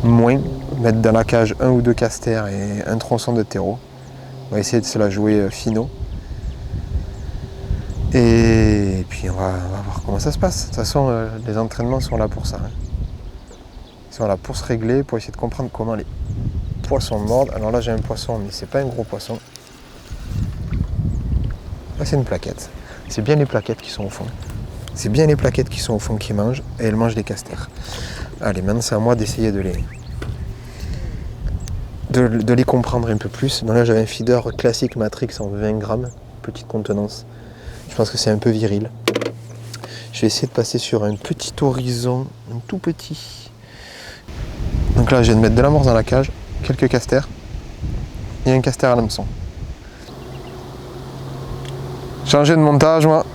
Moins, mettre dans la cage 1 ou 2 casters et un tronçon de terreau. On va essayer de se la jouer finaux. Et puis on va voir comment ça se passe. De toute façon, les entraînements sont là pour ça. Ils sont là pour se régler, pour essayer de comprendre comment les poissons mordent. Alors là j'ai un poisson, mais c'est pas un gros poisson. Là c'est une plaquette. C'est bien les plaquettes qui sont au fond. C'est bien les plaquettes qui sont au fond qui mangent, et elles mangent les casters. Allez, maintenant c'est à moi d'essayer de les comprendre un peu plus. Donc là j'avais un feeder classique Matrix en 20 grammes, petite contenance. Je pense que c'est un peu viril. Je vais essayer de passer sur un petit horizon, un tout petit. Donc là je viens de mettre de l'amorce dans la cage, quelques casters et un caster à l'hameçon. Changer de montage moi.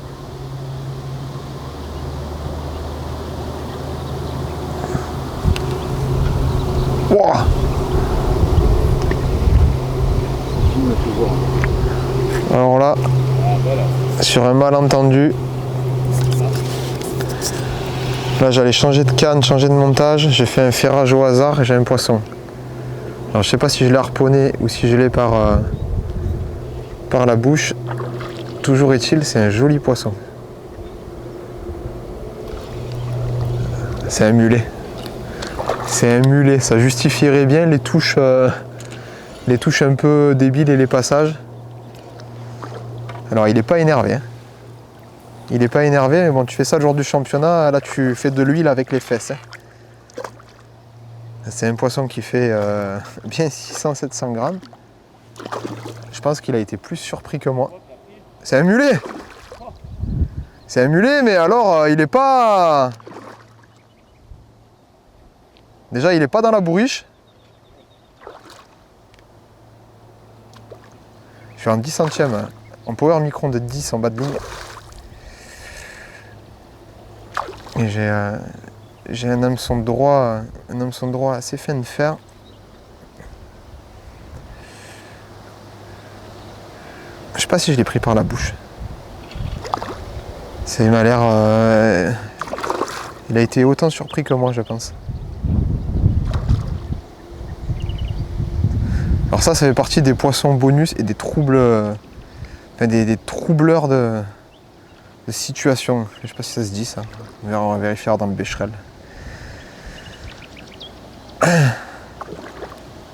Wow. Alors là, sur un malentendu, là j'allais changer de canne, changer de montage, j'ai fait un ferrage au hasard et j'ai un poisson. Alors je sais pas si je l'ai harponné ou si je l'ai par la bouche. Toujours est-il, c'est un joli poisson. C'est un mulet. C'est un mulet, ça justifierait bien les touches un peu débiles et les passages. Alors il n'est pas énervé. Hein. Il n'est pas énervé, mais bon, tu fais ça le jour du championnat, là tu fais de l'huile avec les fesses. Hein. C'est un poisson qui fait bien 600-700 grammes. Je pense qu'il a été plus surpris que moi. C'est un mulet. C'est un mulet, mais alors il n'est pas... Déjà, il n'est pas dans la bourriche. Je suis en 10 centièmes, hein, en power micron de 10 en bas de ligne. Et j'ai un hameçon droit assez fin de fer. Je sais pas si je l'ai pris par la bouche. Ça m'a l'air... Il a été autant surpris que moi, je pense. Alors ça fait partie des poissons bonus et des troubles, des troubleurs de situation. Je sais pas si ça se dit ça. On va vérifier dans le Becherel.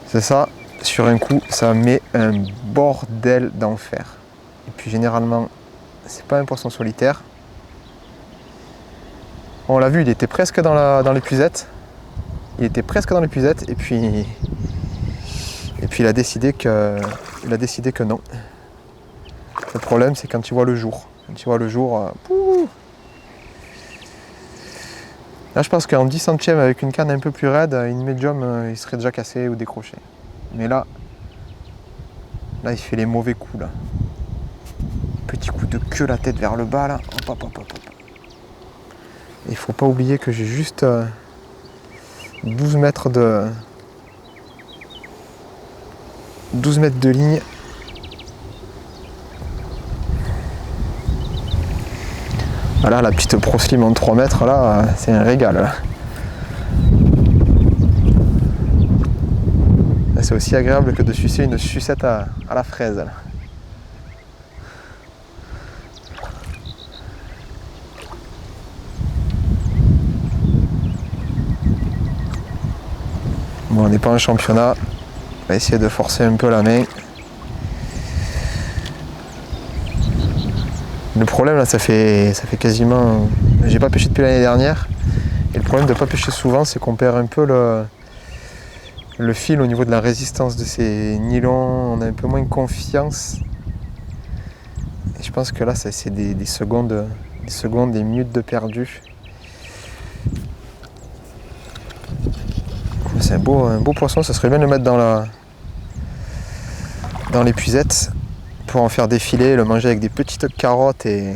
C'est ça. Sur un coup, ça met un bordel d'enfer. Et puis généralement, c'est pas un poisson solitaire. On l'a vu, il était presque dans l'épuisette. Il était presque dans l'épuisette et puis il a décidé que non. Le problème, c'est quand tu vois le jour. Quand tu vois le jour, là, je pense qu'en 10 centièmes avec une canne un peu plus raide, une médium, il serait déjà cassé ou décroché. Mais là, il fait les mauvais coups là. Petit coup de queue, la tête vers le bas là. Hop, hop, hop, hop. Il faut pas oublier que j'ai juste 12 mètres de ligne. Voilà, la petite Pro Slim en 3 mètres là, c'est un régal là. C'est aussi agréable que de sucer une sucette à la fraise là. Bon, on n'est pas en championnat, on va essayer de forcer un peu la main. Le problème là, ça fait quasiment... J'ai pas pêché depuis l'année dernière. Et le problème de ne pas pêcher souvent, c'est qu'on perd un peu le fil au niveau de la résistance de ces nylons. On a un peu moins confiance. Et je pense que là, c'est des secondes, des minutes de perdu. C'est un beau poisson, ça serait bien de le mettre dans l'épuisette pour en faire défiler, le manger avec des petites carottes et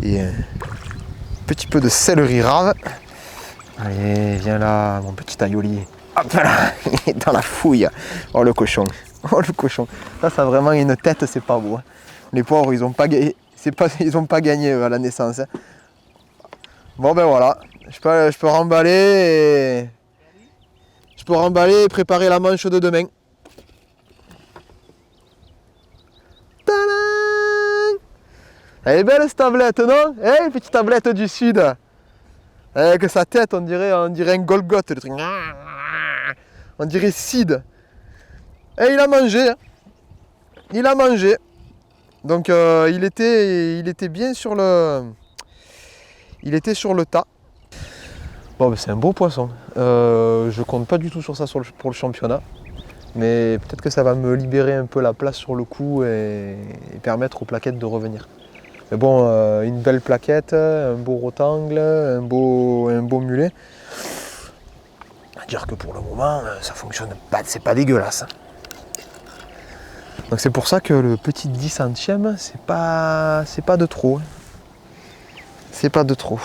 un petit peu de céleri rave. Allez, viens là, mon petit aïoli. Hop là, il est dans la fouille. Oh le cochon, oh le cochon. Ça a vraiment une tête, c'est pas beau. Les pauvres, ils ont pas gagné, à la naissance. Bon ben voilà, je peux remballer et préparer la manche de demain. Tadam! Elle est belle cette tablette, non? Eh, petite tablette du sud. Avec sa tête, on dirait un Golgoth, le truc. On dirait Sid. Et il a mangé. Il a mangé. Donc il était bien sur le. Il était sur le tas. Bon, ben, c'est un beau poisson. Je compte pas du tout sur ça pour le championnat. Mais peut-être que ça va me libérer un peu la place sur le coup et permettre aux plaquettes de revenir. Mais bon, une belle plaquette, un beau rotangle, un beau mulet. À dire que pour le moment, ça fonctionne pas, c'est pas dégueulasse. Donc c'est pour ça que le petit 10 centièmes, c'est pas de trop. C'est pas de trop.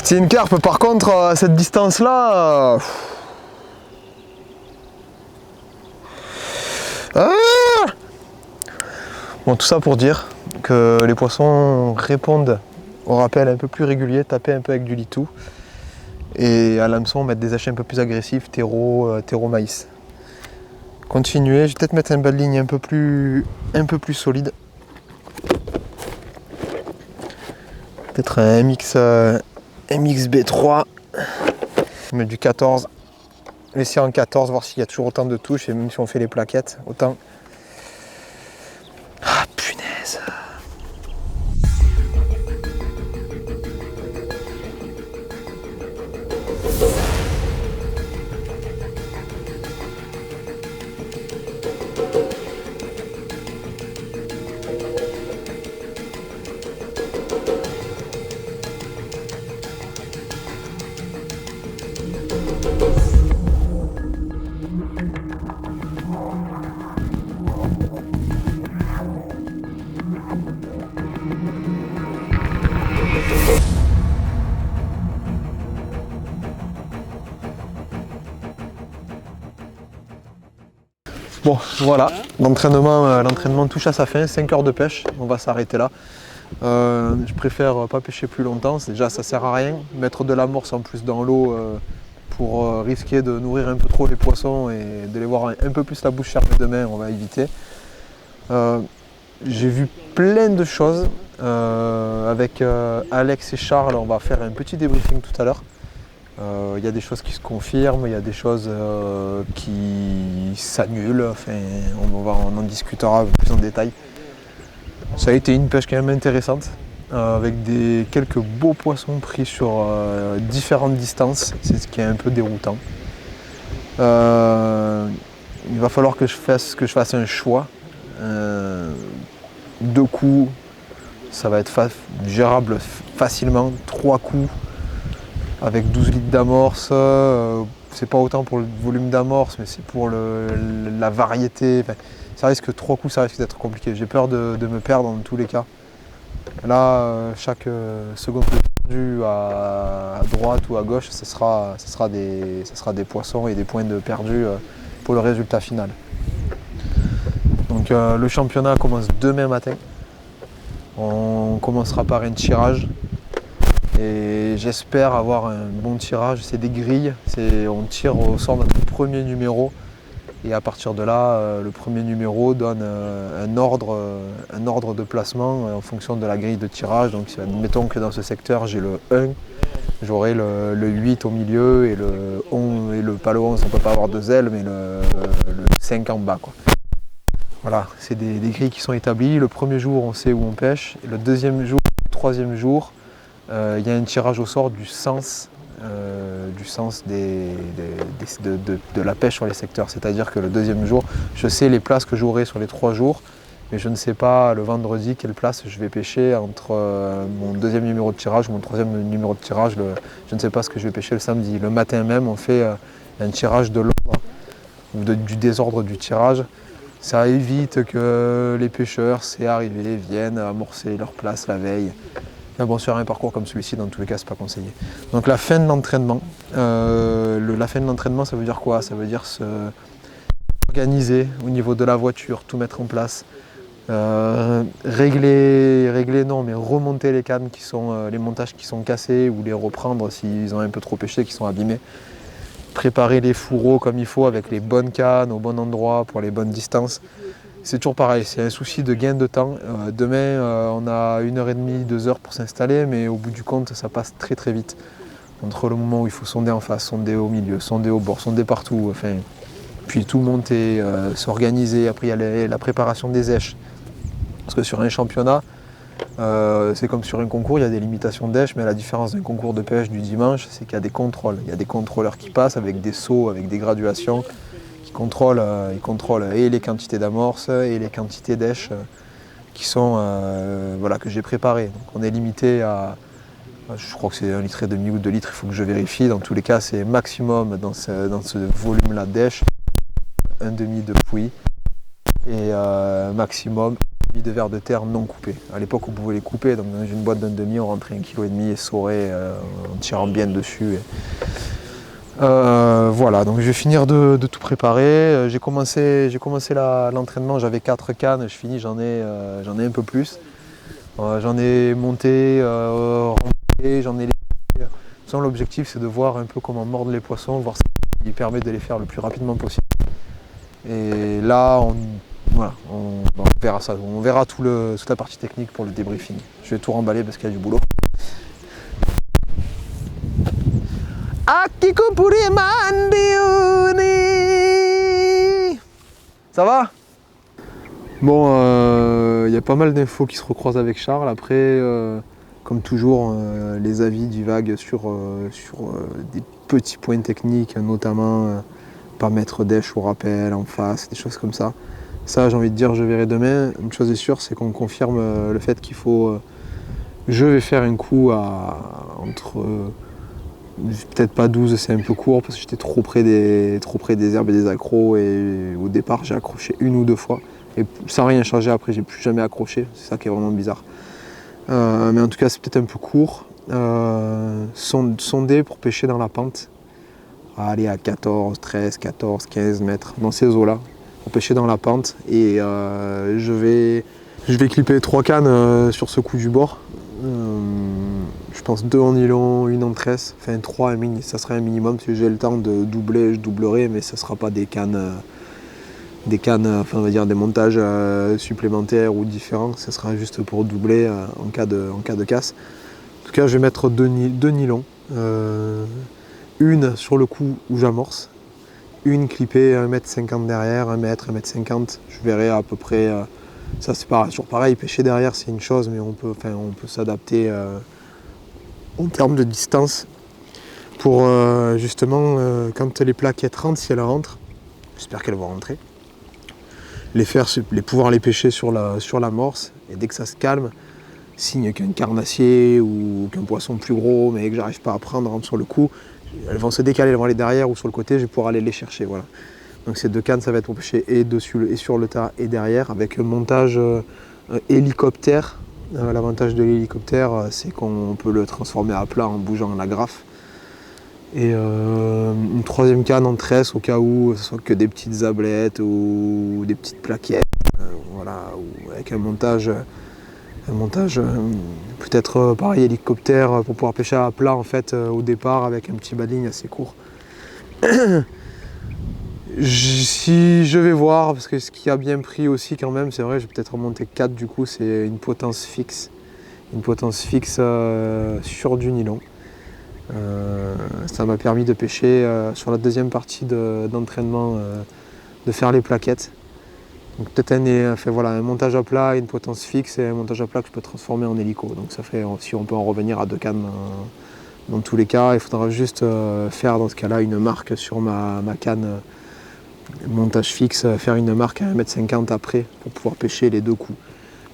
C'est une carpe, par contre, à cette distance-là... Bon, tout ça pour dire que les poissons répondent au rappel un peu plus régulier, taper un peu avec du litou. Et à l'hameçon, mettre des hachets un peu plus agressifs, terreau maïs. Continuez, je vais peut-être mettre une belle ligne un peu plus solide. Peut-être un MXB3. Je mets du 14. Laisser en 14, voir s'il y a toujours autant de touches, et même si on fait les plaquettes, autant. Ah punaise! Bon, voilà, l'entraînement touche à sa fin, 5 heures de pêche, on va s'arrêter là. Je préfère pas pêcher plus longtemps, déjà ça sert à rien. Mettre de l'amorce en plus dans l'eau pour risquer de nourrir un peu trop les poissons et de les voir un peu plus la bouche fermée demain, on va éviter. J'ai vu plein de choses. Avec Alex et Charles, on va faire un petit débriefing tout à l'heure. Il y a des choses qui se confirment, il y a des choses qui s'annulent, enfin, on en discutera plus en détail. Ça a été une pêche quand même intéressante, avec quelques beaux poissons pris sur différentes distances, c'est ce qui est un peu déroutant. Il va falloir que je fasse un choix. 2 coups, ça va être gérable facilement. 3 coups avec 12 litres d'amorce, c'est pas autant pour le volume d'amorce, mais c'est pour la variété. Enfin, ça risque 3 coups, ça risque d'être compliqué. J'ai peur de me perdre dans tous les cas. Là, chaque seconde perdue à droite ou à gauche, ce sera des poissons et des points de perdu pour le résultat final. Donc le championnat commence demain matin. On commencera par un tirage et j'espère avoir un bon tirage. C'est des grilles, on tire au sort notre premier numéro et à partir de là, le premier numéro donne un ordre de placement en fonction de la grille de tirage. Donc admettons que dans ce secteur j'ai le 1, j'aurai le 8 au milieu et le 11, et pas le 11, on ne peut pas avoir de zèle, mais le 5 en bas, quoi. Voilà, c'est des grilles qui sont établies. Le premier jour, on sait où on pêche. Et le deuxième jour, le troisième jour, il y a un tirage au sort du sens de la pêche sur les secteurs. C'est-à-dire que le deuxième jour, je sais les places que j'aurai sur les 3 jours, mais je ne sais pas le vendredi quelle place je vais pêcher entre mon deuxième numéro de tirage ou mon troisième numéro de tirage. Je ne sais pas ce que je vais pêcher le samedi. Le matin même, on fait un tirage de l'ordre ou du désordre du tirage. Ça évite que les pêcheurs, c'est arrivé, viennent amorcer leur place la veille. Mais bon, sur un parcours comme celui-ci, dans tous les cas, c'est pas conseillé. Donc la fin de l'entraînement, la fin de l'entraînement, ça veut dire quoi? Ça veut dire s'organiser au niveau de la voiture, tout mettre en place. Régler non, mais remonter les cannes les montages qui sont cassés ou les reprendre s'ils ont un peu trop pêché, qui sont abîmés. Préparer les fourreaux comme il faut avec les bonnes cannes au bon endroit pour les bonnes distances. C'est toujours pareil, c'est un souci de gain de temps. Demain, on a 1h30, 2 heures pour s'installer, mais au bout du compte, ça passe très très vite. Entre le moment où il faut sonder en face, sonder au milieu, sonder au bord, sonder partout, enfin, puis tout monter, s'organiser. Après, il y a la préparation des èches. Parce que sur un championnat, c'est comme sur un concours, il y a des limitations d'èches, mais la différence d'un concours de pêche du dimanche, c'est qu'il y a des contrôles. Il y a des contrôleurs qui passent avec des seaux, avec des graduations, qui contrôlent, ils contrôlent et les quantités d'amorce et les quantités d'èches qui sont, que j'ai préparées. Donc on est limité à, je crois que c'est 1,5 litre ou 2 litres, il faut que je vérifie. Dans tous les cas, c'est maximum dans ce volume-là d'èches, 1,5 de pouilly et maximum de vers de terre non coupés. À l'époque, on pouvait les couper, donc dans une boîte d'1,5, on rentrait 1,5 kg et saurait en tirant bien dessus. Voilà, donc je vais finir de tout préparer. J'ai commencé l'entraînement, j'avais 4 cannes, je finis, j'en ai un peu plus. J'en ai monté, rempli, j'en ai laissé. L'objectif, c'est de voir un peu comment mordent les poissons, voir ce qui permet de les faire le plus rapidement possible. Et là, on verra ça. On verra toute la partie technique pour le débriefing. Je vais tout remballer parce qu'il y a du boulot. Ça va? Bon, il y a pas mal d'infos qui se recroisent avec Charles. Après, comme toujours, les avis divaguent sur des petits points techniques, notamment pas mettre d'èche au rappel en face, des choses comme ça. Ça, j'ai envie de dire, je verrai demain. Une chose est sûre, c'est qu'on confirme le fait qu'il faut... je vais faire un coup entre... peut-être pas 12, c'est un peu court parce que j'étais trop près des herbes et des accros et au départ, j'ai accroché 1 ou 2 fois. Et sans rien changer après, j'ai plus jamais accroché. C'est ça qui est vraiment bizarre. Mais en tout cas, c'est peut-être un peu court. Sonder pour pêcher dans la pente. Aller à 14, 13, 14, 15 mètres dans ces eaux-là. pêcher dans la pente. Et je vais clipper 3 cannes sur ce coup du bord. Je pense 2 en nylon, 1 en tresse, enfin 3 ça serait un minimum. Si j'ai le temps de doubler, je doublerai, mais ce ne sera pas des cannes, enfin on va dire des montages supplémentaires ou différents. Ce sera juste pour doubler en cas de casse. En tout cas, je vais mettre 2 nylons. Une sur le coup où j'amorce, une clippée 1,50 m derrière, 1 m, 1,50 m. Je verrai à peu près. Ça c'est toujours pareil, pêcher derrière c'est une chose, mais on peut s'adapter en termes de distance pour justement quand les plaquettes rentrent, si elles rentrent, j'espère qu'elles vont rentrer, pouvoir les pêcher sur l'amorce, et dès que ça se calme, s'il n'y a qu'un carnassier ou qu'un poisson plus gros mais que j'arrive pas à prendre rentre sur le coup, elles vont se décaler, elles vont aller derrière ou sur le côté, je vais pouvoir aller les chercher. Voilà. Donc ces 2 cannes, ça va être pour pêcher et dessus et sur le tas et derrière, avec un montage hélicoptère. L'avantage de l'hélicoptère, c'est qu'on peut le transformer à plat en bougeant la graffe. Et une 3e canne en tresse au cas où ce soit que des petites ablettes ou des petites plaquettes, voilà, ou avec un montage peut-être pareil hélicoptère pour pouvoir pêcher à plat en fait au départ avec un petit bas de ligne assez court. Si je vais voir, parce que ce qui a bien pris aussi quand même, c'est vrai, je vais peut-être remonter 4 du coup, c'est une potence fixe. Une potence fixe sur du nylon. Ça m'a permis de pêcher sur la 2e partie d'entraînement, de faire les plaquettes. Donc peut-être un montage à plat, une potence fixe et un montage à plat que je peux transformer en hélico. Donc ça fait, si on peut en revenir à 2 cannes dans tous les cas, il faudra juste faire dans ce cas-là une marque sur ma canne. Montage fixe, faire une marque à 1,50 m après pour pouvoir pêcher les 2 coups.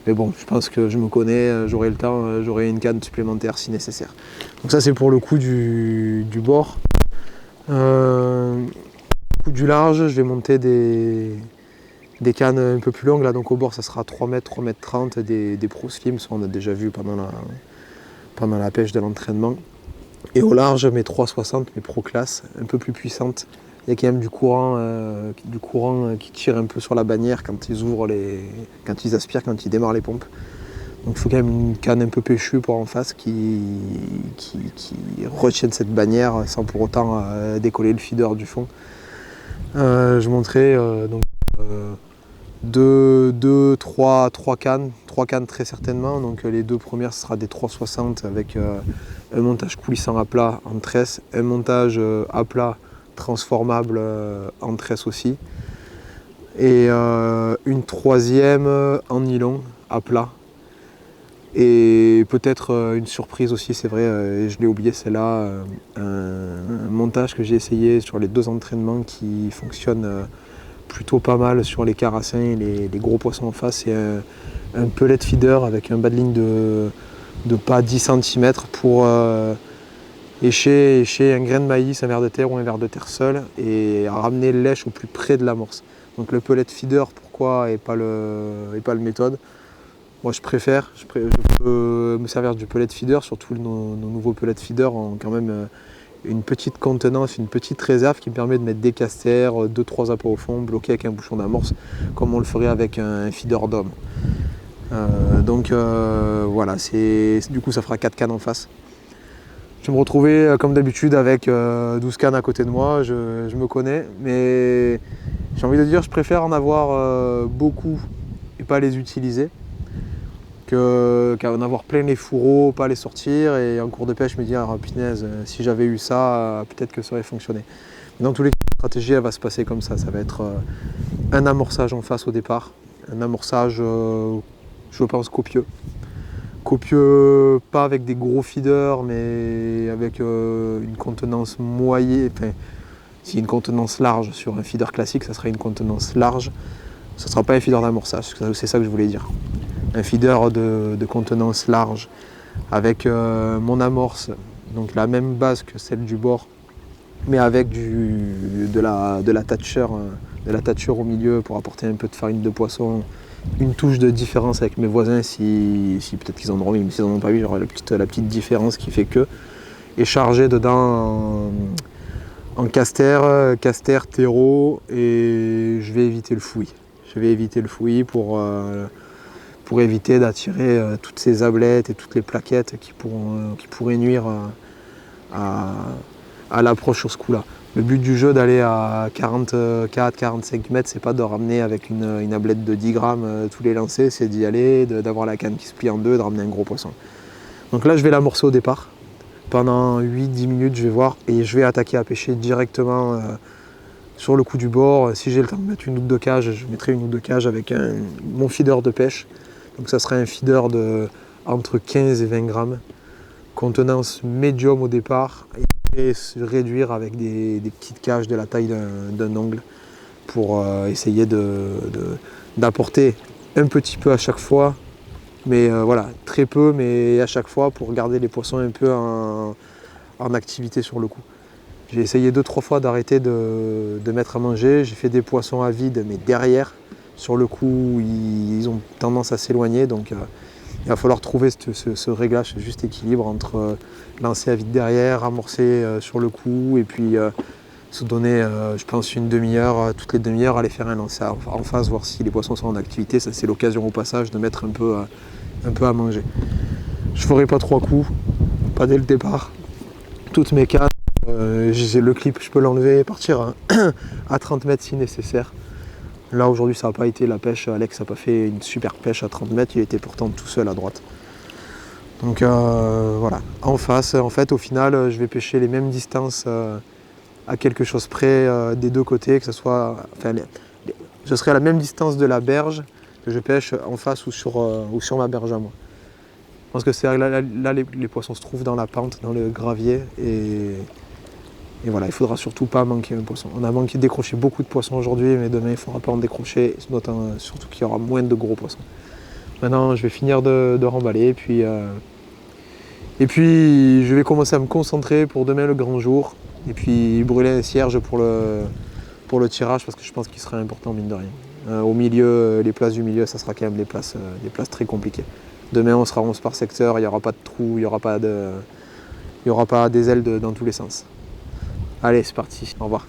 Mais bon, je pense que je me connais, j'aurai le temps, j'aurai une canne supplémentaire si nécessaire. Donc ça c'est pour le coup du bord. Coup du large, je vais monter des cannes un peu plus longues. Là, donc au bord ça sera 3 m, 3 m 30, des Pro Slim, ça on a déjà vu pendant la pêche de l'entraînement. Et au large, mes 3,60, mes Pro Class, un peu plus puissantes. Il y a quand même du courant qui tire un peu sur la bannière quand ils aspirent, quand ils démarrent les pompes. Donc il faut quand même une canne un peu péchue pour en face qui retienne cette bannière sans pour autant décoller le feeder du fond. Je montrerai donc 3 cannes très certainement. Donc les 2 premières ce sera des 3,60 avec un montage coulissant à plat en tresse, un montage à plat transformable en tresse aussi, et une 3e en nylon à plat, et peut-être une surprise aussi, c'est vrai, je l'ai oublié celle-là, un montage que j'ai essayé sur les 2 entraînements qui fonctionne plutôt pas mal sur les carassins et les gros poissons en face. C'est un pellet feeder avec un bas de ligne de pas 10 cm pour écher un grain de maïs, un ver de terre ou un ver de terre seul, et ramener lèche au plus près de l'amorce. Donc le pellet feeder, pourquoi et pas le méthode? Moi je préfère, je peux me servir du pellet feeder, surtout nos nouveaux pellet feeder ont quand même une petite contenance, une petite réserve qui me permet de mettre des casters, 2-3 appâts au fond, bloqués avec un bouchon d'amorce, comme on le ferait avec un feeder d'homme. Donc voilà, du coup ça fera 4 cannes en face. Je vais me retrouver comme d'habitude avec 12 cannes à côté de moi, je me connais, mais j'ai envie de dire je préfère en avoir beaucoup et pas les utiliser qu'à en avoir plein les fourreaux, pas les sortir et en cours de pêche me dire ah, punaise, si j'avais eu ça, peut-être que ça aurait fonctionné. Dans tous les cas, la stratégie elle va se passer comme ça va être un amorçage en face au départ, un amorçage je pense copieux. Copieux, pas avec des gros feeders, mais avec une contenance moyenne, enfin, si une contenance large sur un feeder classique, ça serait une contenance large. Ça ne sera pas un feeder d'amorçage, c'est ça que je voulais dire. Un feeder de contenance large, avec mon amorce, donc la même base que celle du bord, mais avec de la thatcher au milieu pour apporter un peu de farine de poisson, une touche de différence avec mes voisins si peut-être qu'ils en auront, mais s'ils n'en ont pas eu, j'aurai la petite différence qui fait que, et chargé dedans en caster, terreau, et je vais éviter le fouillis. Je vais éviter le fouillis pour éviter d'attirer toutes ces ablettes et toutes les plaquettes qui pourraient nuire à l'approche sur ce coup-là. Le but du jeu d'aller à 44-45 mètres, c'est pas de ramener avec une ablette de 10 grammes tous les lancers, c'est d'y aller, d'avoir la canne qui se plie en deux, de ramener un gros poisson. Donc là, je vais l'amorcer au départ. Pendant 8-10 minutes, je vais voir et je vais attaquer à pêcher directement sur le coup du bord. Si j'ai le temps de mettre une outre de cage, je mettrai une outre de cage avec mon feeder de pêche. Donc ça serait un feeder de entre 15 et 20 grammes, contenance médium au départ, et se réduire avec des petites cages de la taille d'un ongle pour essayer d'apporter un petit peu à chaque fois, mais voilà, très peu, mais à chaque fois pour garder les poissons un peu en activité sur le coup. J'ai essayé 2-3 fois d'arrêter de mettre à manger, j'ai fait des poissons à vide, mais derrière, sur le coup, ils ont tendance à s'éloigner, donc il va falloir trouver ce réglage, ce juste équilibre entre lancer à vide derrière, amorcer sur le coup, et puis se donner, je pense, une demi-heure, toutes les demi-heures, aller faire un lancer en face, voir si les poissons sont en activité. Ça, c'est l'occasion au passage de mettre un peu à manger. Je ne ferai pas 3 coups, pas dès le départ. Toutes mes cannes, j'ai le clip, je peux l'enlever et partir à 30 mètres si nécessaire. Là aujourd'hui ça n'a pas été la pêche, Alex n'a pas fait une super pêche à 30 mètres, il était pourtant tout seul à droite. Donc voilà, en face, en fait au final je vais pêcher les mêmes distances à quelque chose près des deux côtés, que ce soit, enfin, je serai à la même distance de la berge que je pêche en face ou sur ma berge à moi. Je pense que c'est là les poissons se trouvent dans la pente, dans le gravier, et voilà, il ne faudra surtout pas manquer un poisson. On a manqué de décrocher beaucoup de poissons aujourd'hui, mais demain il ne faudra pas en décrocher, surtout qu'il y aura moins de gros poissons. Maintenant je vais finir de remballer, et puis je vais commencer à me concentrer pour demain le grand jour, et puis brûler un cierge pour le tirage, parce que je pense qu'il sera important mine de rien. Au milieu, les places du milieu, ça sera quand même des places très compliquées. Demain on sera 11 par secteur, il n'y aura pas de trous, il n'y aura pas des ailes dans tous les sens. Allez, c'est parti, au revoir.